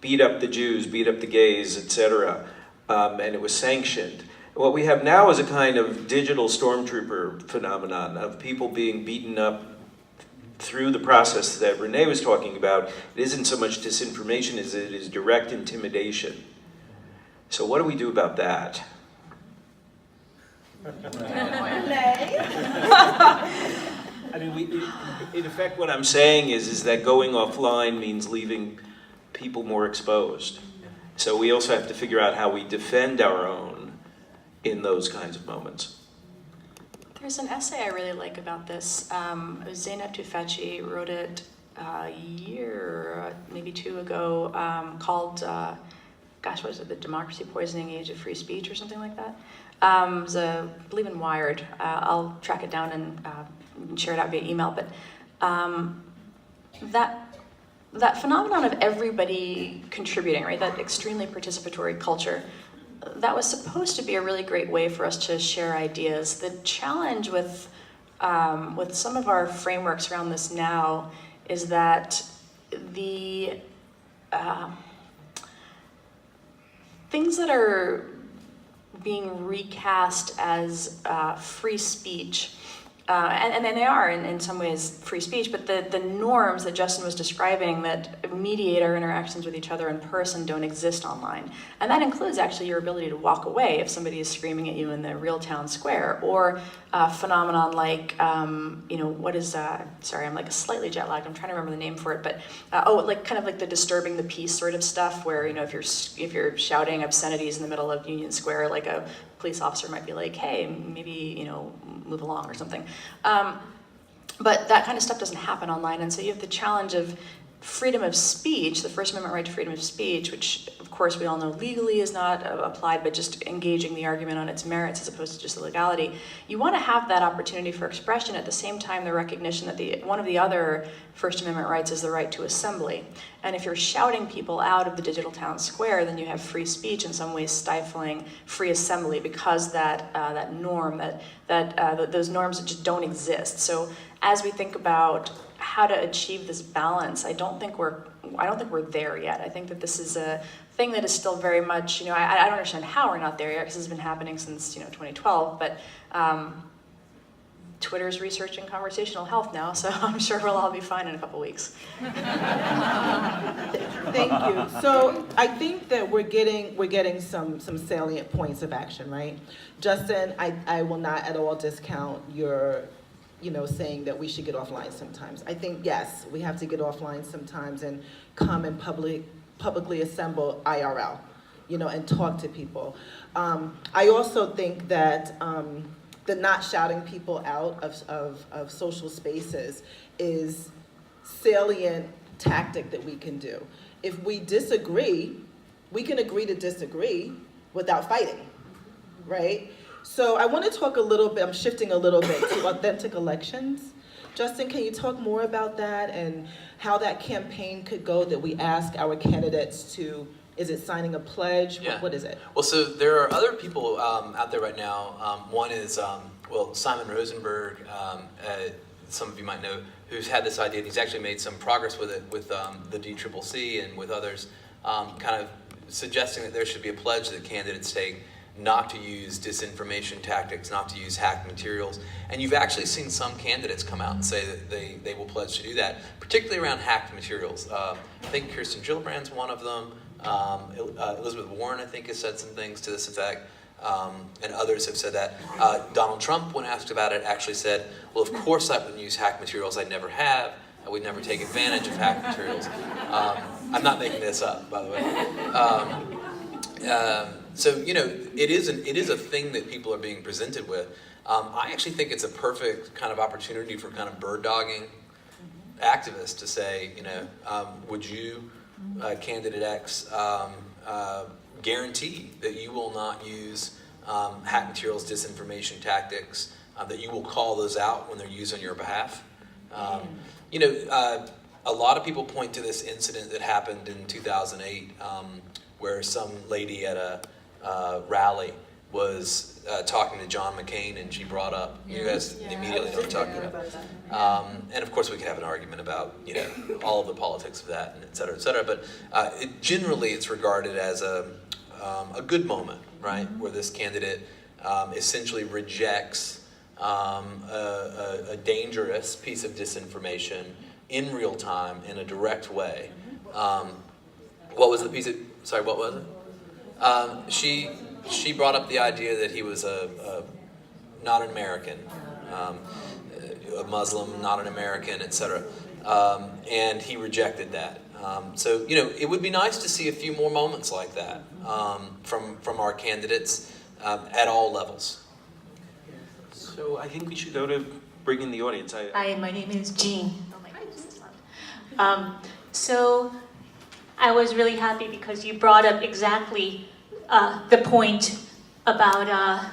beat up the Jews, beat up the gays, etc. And it was sanctioned. What we have now is a kind of digital stormtrooper phenomenon of people being beaten up through the process that Renee was talking about. It isn't so much disinformation as it is direct intimidation. So what do we do about that? In effect, what I'm saying is that going offline means leaving people more exposed. So we also have to figure out how we defend our own in those kinds of moments. There's an essay I really like about this. Zeynep Tufekci wrote it a year, maybe two ago, called, what was it, The Democracy Poisoning Age of Free Speech or something like that. It was, I believe in Wired. I'll track it down and share it out via email. But that phenomenon of everybody contributing, right, that extremely participatory culture, that was supposed to be a really great way for us to share ideas. The challenge with some of our frameworks around this now is that the things that are being recast as free speech, and they are in some ways free speech, but the norms that Justin was describing that mediate our interactions with each other in person don't exist online. And that includes actually your ability to walk away if somebody is screaming at you in the real town square, or a phenomenon like, what is, sorry, I'm like slightly jet lagged, I'm trying to remember the name for it, but, kind of like the disturbing the peace sort of stuff where, if you're shouting obscenities in the middle of Union Square, like a police officer might be like, hey, maybe, move along or something. But that kind of stuff doesn't happen online, and so you have the challenge of freedom of speech, the First Amendment right to freedom of speech, which of course we all know legally is not applied, but just engaging the argument on its merits as opposed to just the legality. You want to have that opportunity for expression, at the same time the recognition that one of the other First Amendment rights is the right to assembly. And if you're shouting people out of the digital town square, then you have free speech in some ways stifling free assembly, because that norm, those norms just don't exist. So as we think about how to achieve this balance, I don't think we're there yet. I think that this is a thing that is still very much, I don't understand how we're not there yet, because it's been happening since 2012, but Twitter's researching conversational health now, so I'm sure we'll all be fine in a couple weeks. Thank you. So I think that we're getting some salient points of action, right? Justin, I will not at all discount your saying that we should get offline sometimes. I think, yes, we have to get offline sometimes and come and publicly assemble IRL, and talk to people. I also think that the not shouting people out of social spaces is salient tactic that we can do. If we disagree, we can agree to disagree without fighting, right? So I want to talk a little bit, I'm shifting a little bit to authentic elections. Justin, can you talk more about that and how that campaign could go, that we ask our candidates to, is it signing a pledge? Yeah. What is it? Well, so there are other people out there right now. One is, Simon Rosenberg, some of you might know, who's had this idea, and he's actually made some progress with it with the DCCC and with others, kind of suggesting that there should be a pledge that candidates take not to use disinformation tactics, not to use hacked materials. And you've actually seen some candidates come out and say that they will pledge to do that, particularly around hacked materials. I think Kirsten Gillibrand's one of them. Elizabeth Warren, I think, has said some things to this effect. And others have said that. Donald Trump, when asked about it, actually said, well, of course I wouldn't use hacked materials. I never have. I would never take advantage of hacked materials. I'm not making this up, by the way. So, it is a thing that people are being presented with. I actually think it's a perfect kind of opportunity for kind of bird dogging activists to say, would you, candidate X, guarantee that you will not use hacked materials, disinformation tactics, that you will call those out when they're used on your behalf? A lot of people point to this incident that happened in 2008 where some lady at a rally was talking to John McCain, and she brought up, you guys immediately know what I'm talking about. And of course we could have an argument about, all of the politics of that, and et cetera, but generally it's regarded as a good moment, right, where this candidate essentially rejects a dangerous piece of disinformation in real time, in a direct way. What was the piece of, sorry, what was it? She brought up the idea that he was not an American, a Muslim, not an American, etc. And he rejected that. So, it would be nice to see a few more moments like that from our candidates at all levels. So I think we should go to bring in the audience. Hi, my name is Jean. Oh my God, this is loud. So I was really happy because you brought up exactly the point about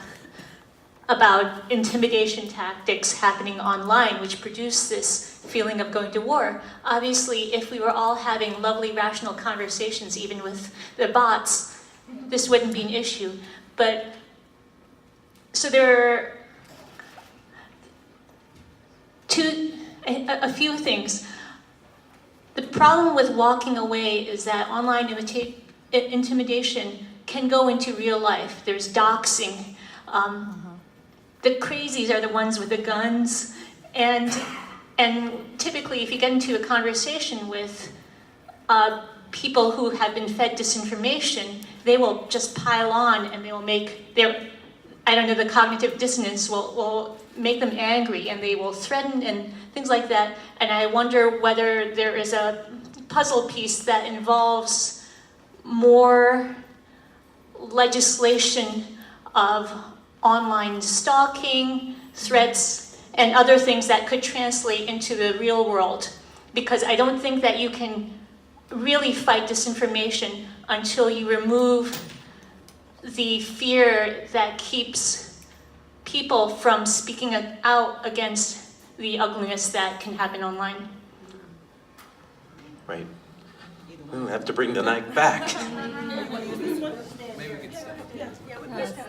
intimidation tactics happening online, which produce this feeling of going to war. Obviously, if we were all having lovely, rational conversations, even with the bots, this wouldn't be an issue. But so there are a few things. The problem with walking away is that online intimidation can go into real life. There's doxing. The crazies are the ones with the guns, and typically if you get into a conversation with people who have been fed disinformation, they will just pile on, and they will make the cognitive dissonance will make them angry, and they will threaten and things like that. And I wonder whether there is a puzzle piece that involves more legislation of online stalking, threats, and other things that could translate into the real world. Because I don't think that you can really fight disinformation until you remove the fear that keeps people from speaking out against the ugliness that can happen online. Right. We have to bring the night back. Maybe we can stand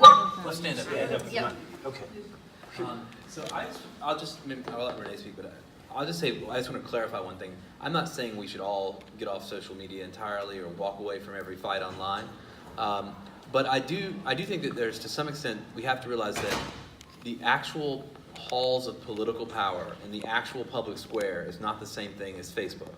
up. Let's stand up. Yep. Okay. So I'll let Renee speak, but I'll just say, I just want to clarify one thing. I'm not saying we should all get off social media entirely or walk away from every fight online. But I do think that there's, to some extent, we have to realize that the actual halls of political power and the actual public square is not the same thing as Facebook.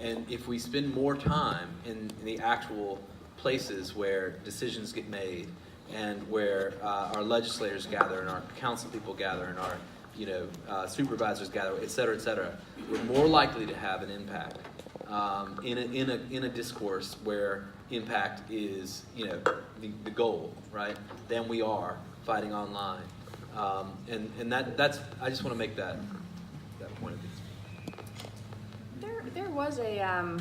And if we spend more time in the actual places where decisions get made, and where our legislators gather, and our council people gather, and our supervisors gather, et cetera, we're more likely to have an impact in a discourse where impact is the goal, right? Than we are fighting online, and that's I just want to make that point of view. There was a,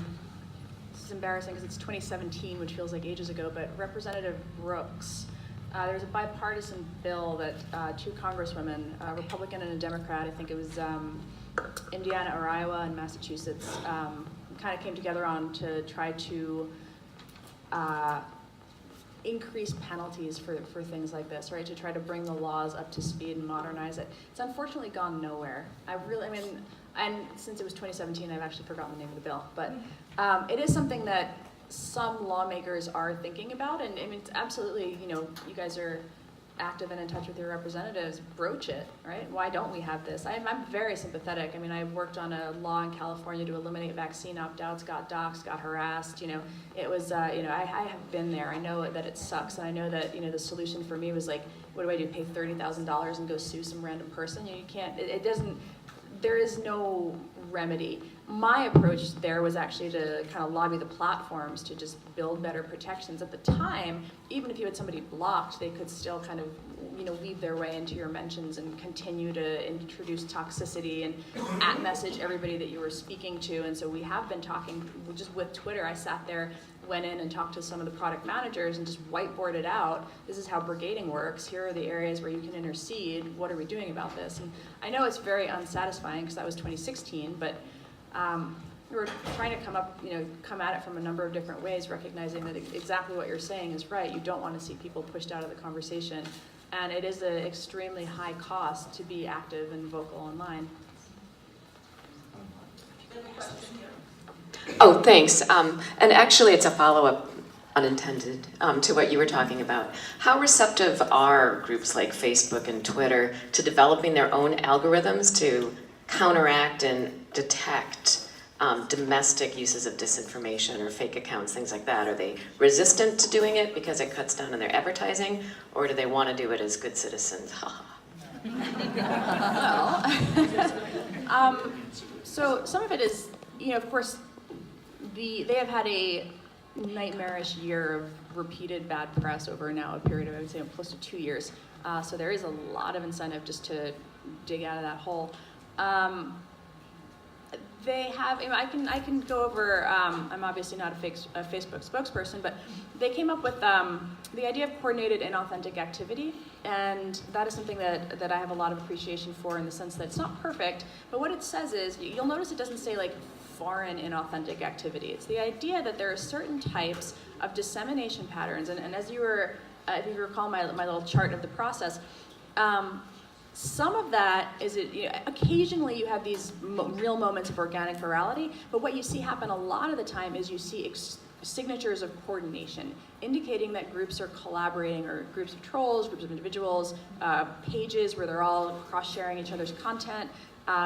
this is embarrassing because it's 2017, which feels like ages ago, but Representative Brooks, there was a bipartisan bill that two congresswomen, a Republican and a Democrat, I think it was Indiana or Iowa and Massachusetts, kind of came together on to try to increase penalties for things like this, right? To try to bring the laws up to speed and modernize it. It's unfortunately gone nowhere. And since it was 2017, I've actually forgotten the name of the bill. But it is something that some lawmakers are thinking about, and I mean, it's absolutely, you guys are active and in touch with your representatives, broach it, right? Why don't we have this? I'm very sympathetic. I mean, I worked on a law in California to eliminate vaccine opt-outs, got doxxed, got harassed, it was, I have been there. I know that it sucks, and I know that, the solution for me was like, what do I do, pay $30,000 and go sue some random person? You can't, it doesn't, there is no remedy. My approach there was actually to kind of lobby the platforms to just build better protections. At the time, even if you had somebody blocked, they could still kind of, weave their way into your mentions and continue to introduce toxicity and @message everybody that you were speaking to. And so we have been talking just with Twitter. I sat there, went in and talked to some of the product managers and just whiteboarded out, this is how brigading works. Here are the areas where you can intercede. What are we doing about this? And I know it's very unsatisfying because that was 2016, but we're trying to come at it from a number of different ways, recognizing that exactly what you're saying is right. You don't want to see people pushed out of the conversation. And it is an extremely high cost to be active and vocal online. Oh, thanks. And actually, it's a follow-up, unintended, to what you were talking about. How receptive are groups like Facebook and Twitter to developing their own algorithms to counteract and detect domestic uses of disinformation or fake accounts, things like that? Are they resistant to doing it because it cuts down on their advertising, or do they want to do it as good citizens? So some of it is, of course, they have had a nightmarish year of repeated bad press over now a period of, I would say, close to 2 years. So there is a lot of incentive just to dig out of that hole. They have, I can go over, I'm obviously not a Facebook spokesperson, but they came up with the idea of coordinated inauthentic activity, and that is something that I have a lot of appreciation for, in the sense that it's not perfect, but what it says is, you'll notice it doesn't say like foreign inauthentic activity. It's the idea that there are certain types of dissemination patterns, and as you were, if you recall my little chart of the process, some of that is, occasionally you have these real moments of organic virality, but what you see happen a lot of the time is you see signatures of coordination, indicating that groups are collaborating, or groups of trolls, groups of individuals, pages where they're all cross-sharing each other's content,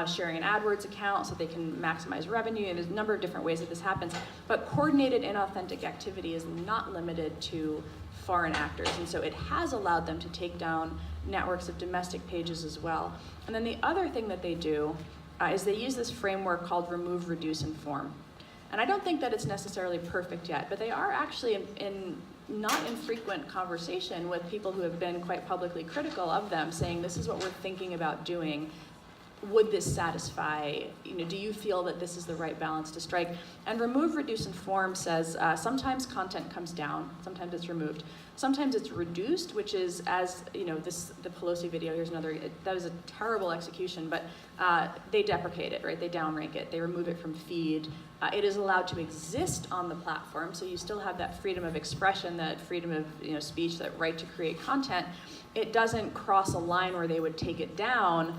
sharing an AdWords account so they can maximize revenue, and there's a number of different ways that this happens. But coordinated inauthentic activity is not limited to foreign actors, and so it has allowed them to take down networks of domestic pages as well. And then the other thing that they do is they use this framework called remove, reduce, inform. And I don't think that it's necessarily perfect yet, but they are actually in not infrequent conversation with people who have been quite publicly critical of them, saying this is what we're thinking about doing. Would this satisfy, do you feel that this is the right balance to strike? And remove, reduce, inform says sometimes content comes down, sometimes it's removed. Sometimes it's reduced, which is, as the Pelosi video, here's another, that was a terrible execution, but they deprecate it, right? They downrank it, they remove it from feed. It is allowed to exist on the platform, so you still have that freedom of expression, that freedom of speech, that right to create content. It doesn't cross a line where they would take it down,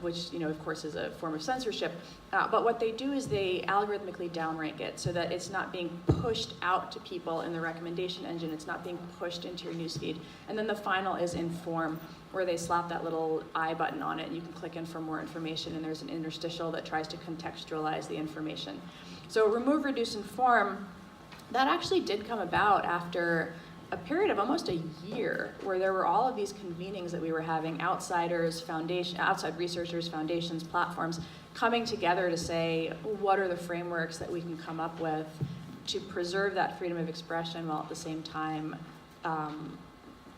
which of course is a form of censorship. But what they do is they algorithmically downrank it so that it's not being pushed out to people in the recommendation engine. It's not being pushed into your newsfeed. And then the final is inform, where they slap that little I button on it, and you can click in for more information, and there's an interstitial that tries to contextualize the information. So remove, reduce, inform, that actually did come about after a period of almost a year where there were all of these convenings that we were having, outside researchers, foundations, platforms, coming together to say, what are the frameworks that we can come up with to preserve that freedom of expression while at the same time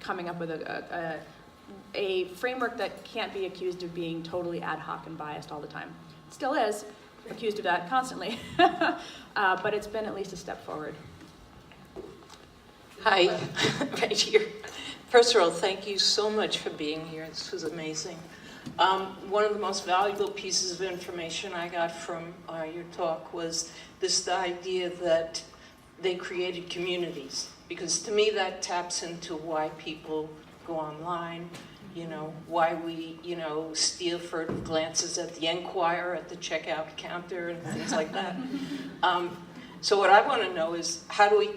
coming up with a framework that can't be accused of being totally ad hoc and biased all the time. It still is accused of that constantly, but it's been at least a step forward. Hi, right here. First of all, thank you so much for being here. This was amazing. One of the most valuable pieces of information I got from your talk was the idea that they created communities. Because to me that taps into why people go online, you know, why we, you know, steal furtive glances at the Enquirer, at the checkout counter and things like that. So what I want to know is, how do we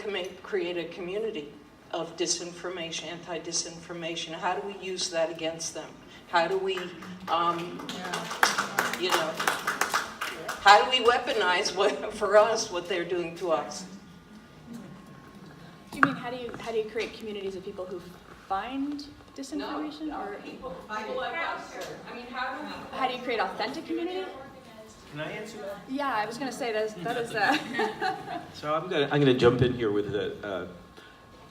create a community of disinformation, anti-disinformation? How do we use that against them? How do we, you know, how do we weaponize for us what they're doing to us? Do you mean how do you create communities of people who find disinformation, or people like us. I mean, how do you create authentic community? Can I answer that? Yeah, I was going to say that is So I'm gonna jump in here with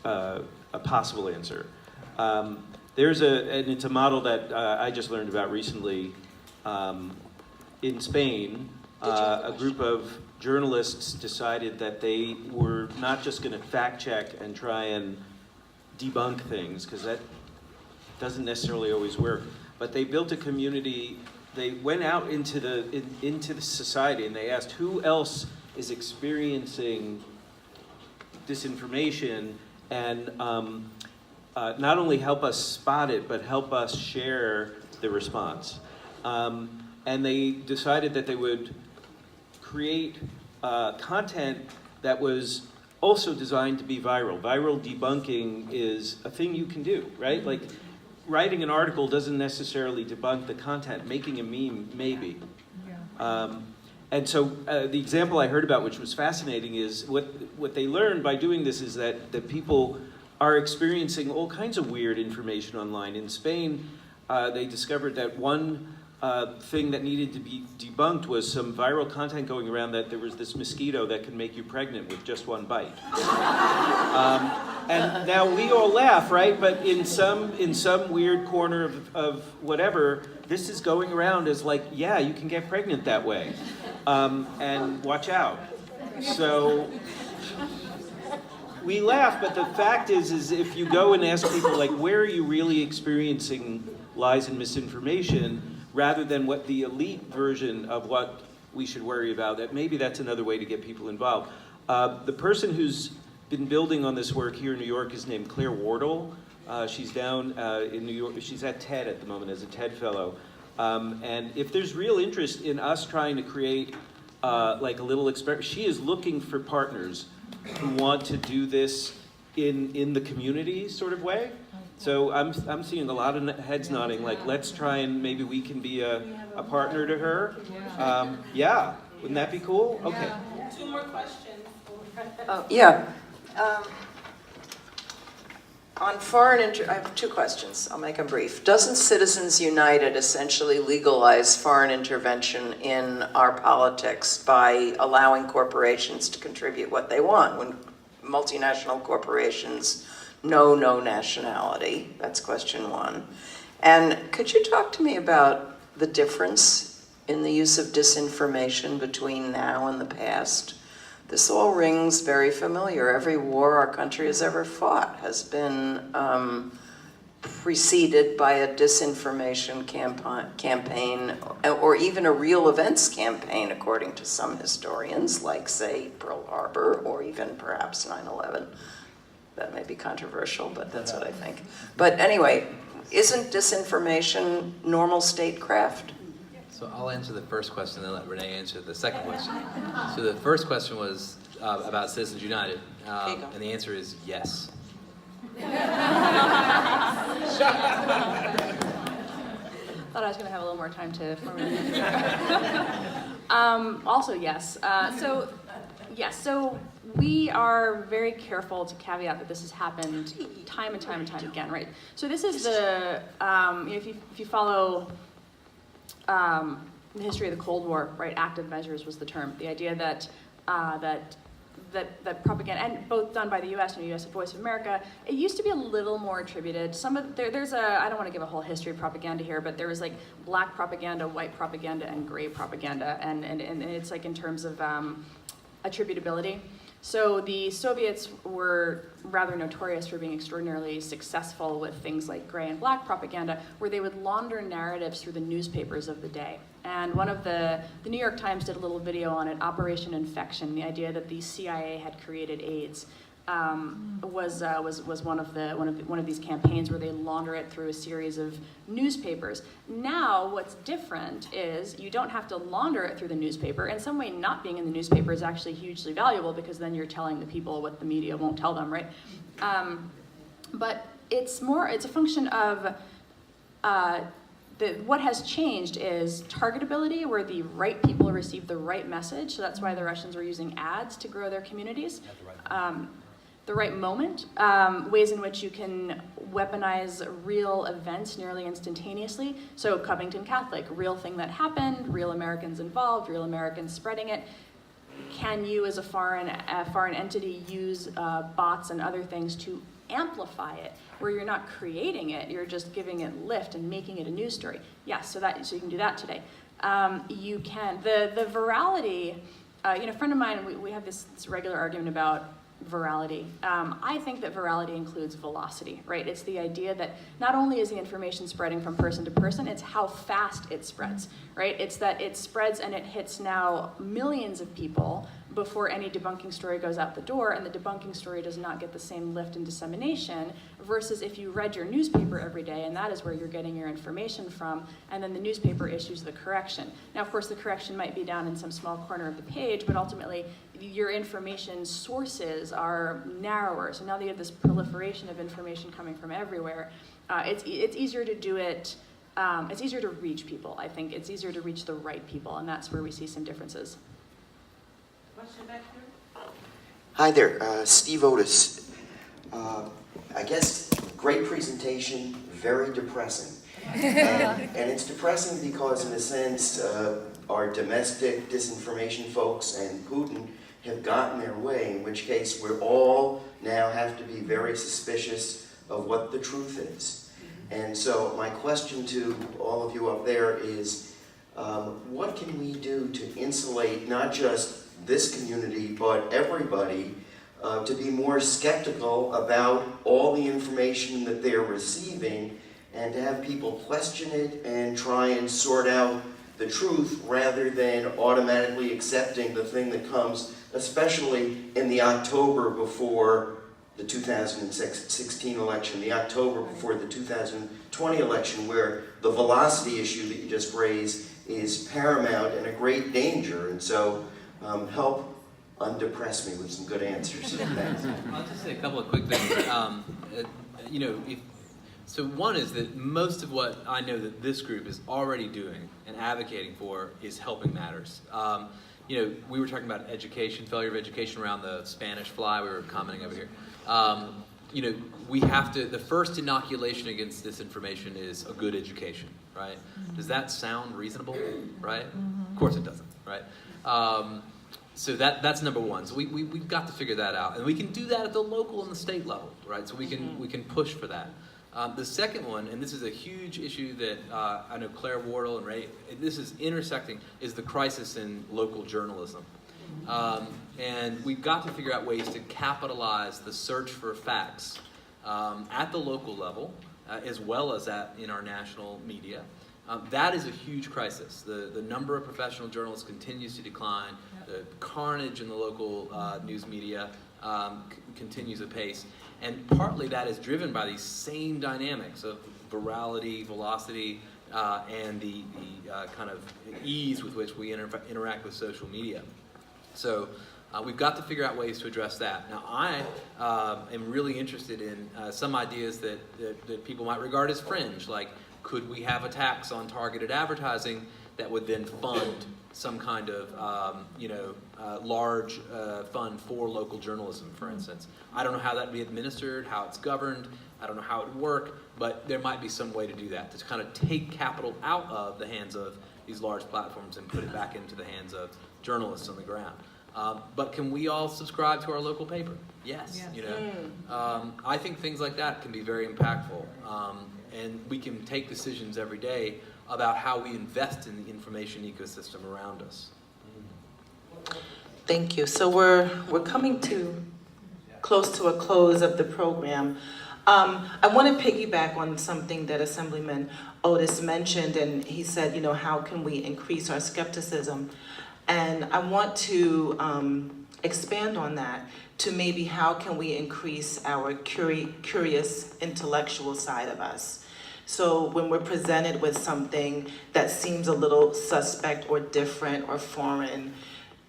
a possible answer. And it's a model that I just learned about recently. In Spain, a group of journalists decided that they were not just going to fact check and try and debunk things, because that doesn't necessarily always work, but they built a community. They went out into the society and they asked who else is experiencing disinformation, and not only help us spot it, but help us share the response. And they decided that they would create content that was also designed to be viral. Viral debunking is a thing you can do, right? Like, writing an article doesn't necessarily debunk the content. Making a meme, maybe. And so the example I heard about, which was fascinating, is what they learned by doing this is that people are experiencing all kinds of weird information online. In Spain, they discovered that one thing that needed to be debunked was some viral content going around that there was this mosquito that can make you pregnant with just one bite. And now we all laugh, right? But in some weird corner of whatever, this is going around as like, yeah, you can get pregnant that way. And watch out. So we laugh, but the fact is if you go and ask people, like, where are you really experiencing lies and misinformation, rather than what the elite version of what we should worry about, that maybe that's another way to get people involved. The person who's been building on this work here in New York is named Claire Wardle. She's down in New York. She's at TED at the moment as a TED Fellow. And if there's real interest in us trying to create like a little experiment, she is looking for partners who want to do this in the community sort of way. So I'm seeing a lot of heads nodding, like, let's try and maybe we can be a partner to her. Yeah, wouldn't that be cool? Okay. 2 more questions. Yeah. On I have 2 questions. I'll make them brief. Doesn't Citizens United essentially legalize foreign intervention in our politics by allowing corporations to contribute what they want? When multinational corporations know no nationality, that's question 1. And could you talk to me about the difference in the use of disinformation between now and the past? This all rings very familiar. Every war our country has ever fought has been preceded by a disinformation campaign, or even a real events campaign, according to some historians, like, say, Pearl Harbor, or even perhaps 9/11. That may be controversial, but that's what I think. But anyway, isn't disinformation normal statecraft? So I'll answer the first question, then let Renee answer the second question. So the first question was about Citizens United, and the answer is yes. Thought I was going to have a little more time to formulate. Also, yes. So we are very careful to caveat that this has happened time and time and time again, right? So this is the, if you follow the history of the Cold War, right, active measures was the term. The idea that that propaganda, and both done by the U.S. and the U.S. Voice of America, it used to be a little more attributed. There's I don't want to give a whole history of propaganda here, but there was like black propaganda, white propaganda, and gray propaganda, and it's like in terms of attributability. So the Soviets were rather notorious for being extraordinarily successful with things like gray and black propaganda, where they would launder narratives through the newspapers of the day. And one of the New York Times did a little video on it, Operation Infection, the idea that the CIA had created AIDS. Was one of these campaigns where they launder it through a series of newspapers. Now, what's different is you don't have to launder it through the newspaper. In some way, not being in the newspaper is actually hugely valuable because then you're telling the people what the media won't tell them, right? But it's a function of what has changed is targetability, where the right people receive the right message. So that's why the Russians were using ads to grow their communities. The right moment, ways in which you can weaponize real events nearly instantaneously. So Covington Catholic, real thing that happened, real Americans involved, real Americans spreading it. Can you, as a foreign entity, use bots and other things to amplify it, where you're not creating it, you're just giving it lift and making it a news story? Yes, so you can do that today. You can, the virality, a friend of mine, we have this regular argument about virality. I think that virality includes velocity, right? It's the idea that not only is the information spreading from person to person, it's how fast it spreads, right? It's that it spreads and it hits now millions of people before any debunking story goes out the door, and the debunking story does not get the same lift and dissemination, versus if you read your newspaper every day, and that is where you're getting your information from, and then the newspaper issues the correction. Now, of course, the correction might be down in some small corner of the page, but ultimately, your information sources are narrower. So now that you have this proliferation of information coming from everywhere, it's easier to do it, it's easier to reach people, I think. It's easier to reach the right people, and that's where we see some differences. Hi there, Steve Otis. I guess great presentation, very depressing. And it's depressing because, in a sense, our domestic disinformation folks and Putin have gotten their way, in which case we all now have to be very suspicious of what the truth is. And so my question to all of you up there is, what can we do to insulate not just this community, but everybody, to be more skeptical about all the information that they're receiving, and to have people question it and try and sort out the truth rather than automatically accepting the thing that comes, especially in the October before the 2016 election, the October before the 2020 election, where the velocity issue that you just raised is paramount and a great danger. And so help undepress me with some good answers. Thanks. I'll just say a couple of quick things. So one is that most of what I know that this group is already doing and advocating for is helping matters. We were talking about education, failure of education around the Spanish fly. We were commenting over here. We have to, the first inoculation against disinformation is a good education, right? Does that sound reasonable, right? Of course it doesn't, right? So that's number one. So we've got to figure that out, and we can do that at the local and the state level, right? So we can push for that. The second one, and this is a huge issue that I know Claire Wardle and Renee, this is intersecting, is the crisis in local journalism. And we've got to figure out ways to capitalize the search for facts at the local level, as well as in our national media. That is a huge crisis. The number of professional journalists continues to decline. The carnage in the local news media continues apace. And partly that is driven by these same dynamics of virality, velocity, and the kind of ease with which we interact with social media. So we've got to figure out ways to address that. Now, I am really interested in some ideas that people might regard as fringe, like could we have a tax on targeted advertising that would then fund some kind of large fund for local journalism, for instance. I don't know how that would be administered, how it's governed. I don't know how it would work, but there might be some way to do that, to kind of take capital out of the hands of these large platforms and put it back into the hands of journalists on the ground. But can we all subscribe to our local paper? Yes. I think things like that can be very impactful, and we can take decisions every day about how we invest in the information ecosystem around us. Thank you. So we're coming to close to a close of the program. I want to piggyback on something that Assemblyman Otis mentioned, and he said, how can we increase our skepticism? And I want to expand on that to maybe how can we increase our curious intellectual side of us. So when we're presented with something that seems a little suspect or different or foreign,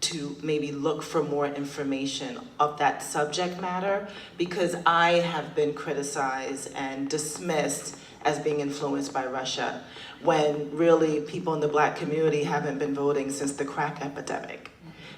to maybe look for more information of that subject matter, because I have been criticized and dismissed as being influenced by Russia, when really people in the Black community haven't been voting since the crack epidemic,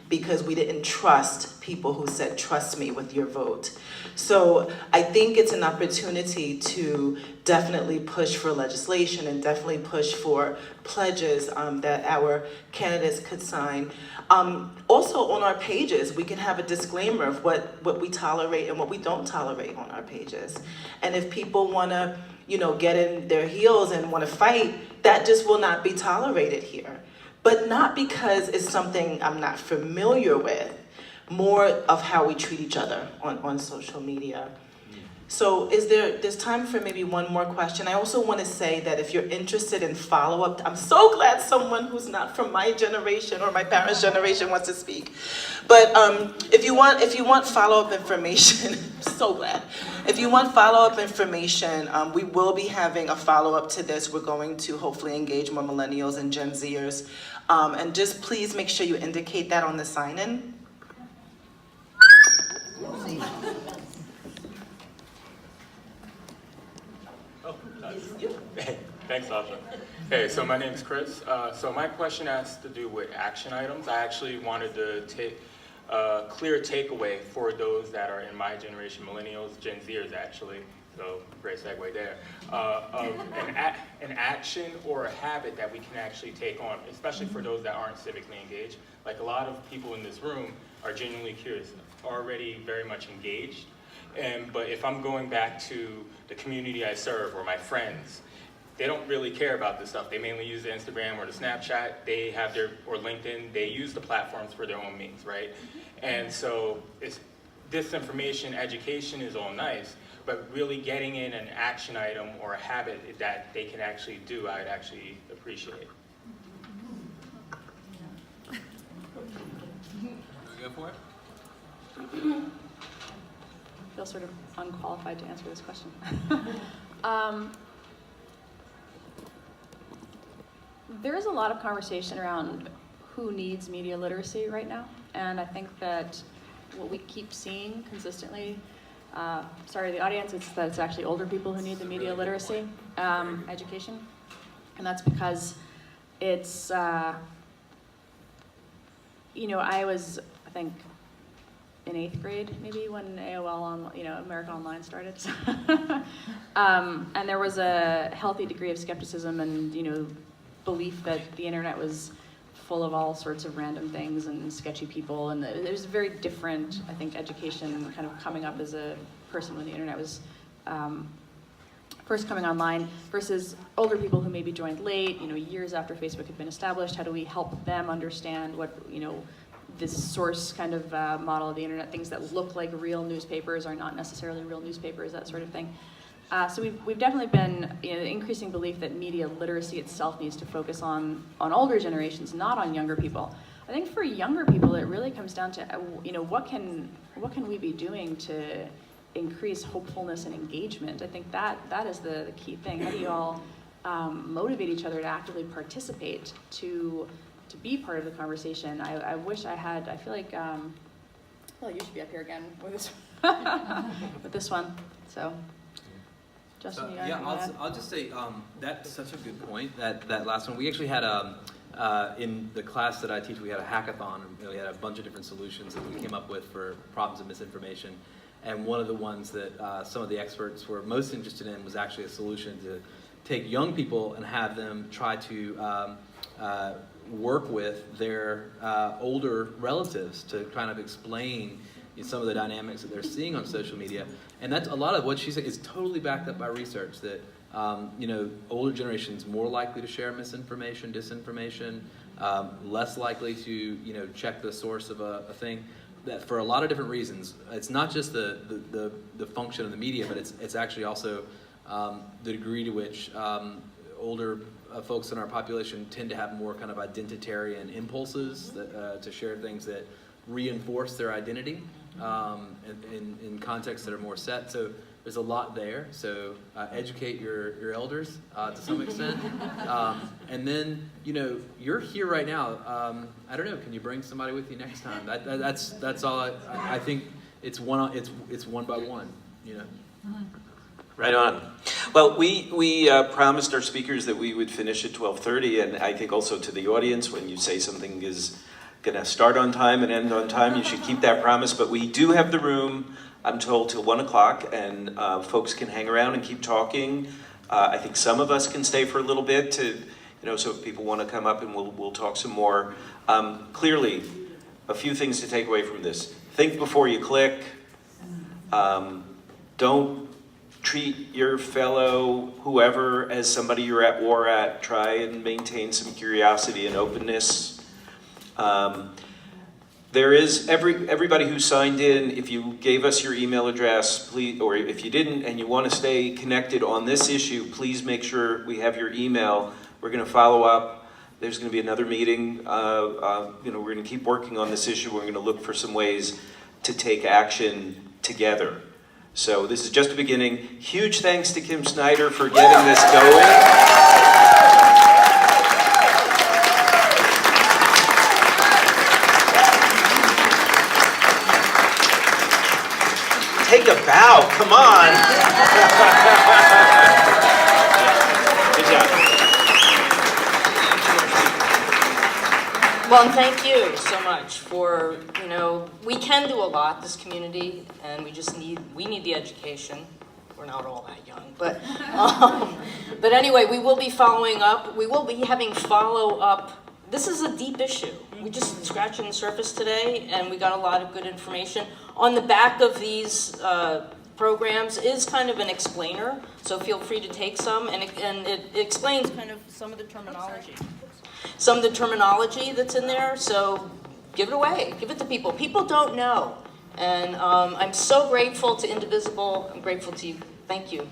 because we didn't trust people who said, trust me with your vote. So I think it's an opportunity to definitely push for legislation and definitely push for pledges that our candidates could sign. Also on our pages, we can have a disclaimer of what we tolerate and what we don't tolerate on our pages. And if people want to, get in their heels and want to fight, that just will not be tolerated here. But not because it's something I'm not familiar with, more of how we treat each other on social media. So there's time for maybe one more question. I also want to say that if you're interested in follow-up, I'm so glad someone who's not from my generation or my parents' generation wants to speak. But if you want follow-up information, I'm so glad. If you want follow-up information, we will be having a follow-up to this. We're going to hopefully engage more millennials and Gen Zers. And just please make sure you indicate that on the sign-in. Hey, thanks, Sasha. Hey, so my name is Chris. So my question has to do with action items. I actually wanted to take a clear takeaway for those that are in my generation, millennials, Gen Zers actually, so great segue there, an action or a habit that we can actually take on, especially for those that aren't civically engaged. Like a lot of people in this room are genuinely curious, already very much engaged. But if I'm going back to the community I serve or my friends, they don't really care about this stuff. They mainly use the Instagram or the Snapchat. They have or LinkedIn. They use the platforms for their own means, right? And so disinformation, education is all nice, but really getting in an action item or a habit that they can actually do, I'd actually appreciate. Go for it. I feel sort of unqualified to answer this question. There is a lot of conversation around who needs media literacy right now, and I think that what we keep seeing consistently, sorry the audience, it's that it's actually older people who need the media literacy education, and that's because it's, I was, I think, in 8th grade, maybe, when AOL America Online started. And there was a healthy degree of skepticism and, belief that the internet was full of all sorts of random things and sketchy people. And there's a very different, I think, education kind of coming up as a person when the internet was first coming online versus older people who maybe joined late, years after Facebook had been established. How do we help them understand what, this source kind of model of the internet, things that look like real newspapers are not necessarily real newspapers, that sort of thing. So we've definitely been increasing belief that media literacy itself needs to focus on older generations, not on younger people. I think for younger people, it really comes down to what can we be doing to increase hopefulness and engagement. I think that is the key thing. How do you all motivate each other to actively participate, to be part of the conversation? I wish I had. I feel like, well, you should be up here again with this with this one. So, Justin, I'll just say that's such a good point. That last one. We actually had in the class that I teach, we had a hackathon, and we had a bunch of different solutions that we came up with for problems of misinformation. And one of the ones that some of the experts were most interested in was actually a solution to take young people and have them try to work with their older relatives to kind of explain some of the dynamics that they're seeing on social media. And that's a lot of what she said is totally backed up by research that older generations more likely to share misinformation, disinformation, less likely to check the source of a thing. That for a lot of different reasons. It's not just the function of the media, but it's actually also the degree to which older folks in our population tend to have more kind of identitarian impulses that, to share things that reinforce their identity in contexts that are more set. So there's a lot there. So educate your elders to some extent. And then, you're here right now. I don't know, can you bring somebody with you next time? That's all I think it's one by one, Right on. Well, we promised our speakers that we would finish at 12:30, and I think also to the audience, when you say something is going to start on time and end on time, you should keep that promise. But we do have the room, I'm told, till 1 o'clock, and folks can hang around and keep talking. I think some of us can stay for a little bit to, so if people want to come up and we'll talk some more. Clearly, a few things to take away from this. Think before you click. Don't treat your fellow whoever as somebody you're at war at. Try and maintain some curiosity and openness. There is everybody who signed in, if you gave us your email address, please, or if you didn't and you want to stay connected on this issue, please make sure we have your email. We're going to follow up. There's going to be another meeting. We're going to keep working on this issue. We're going to look for some ways to take action together. So this is just a beginning. Huge thanks to Kim Snyder for getting this going. Take a bow, come on. Good job. Well, and thank you so much for, we can do a lot, this community, and we need the education. We're not all that young, but anyway, we will be following up. We will be having follow-up. This is a deep issue. We just scratching the surface today, and we got a lot of good information. On the back of these programs is kind of an explainer, so feel free to take some, and it explains kind of some of the terminology. Some of the terminology that's in there, so give it away. Give it to people. People don't know. And I'm so grateful to Indivisible. I'm grateful to you. Thank you.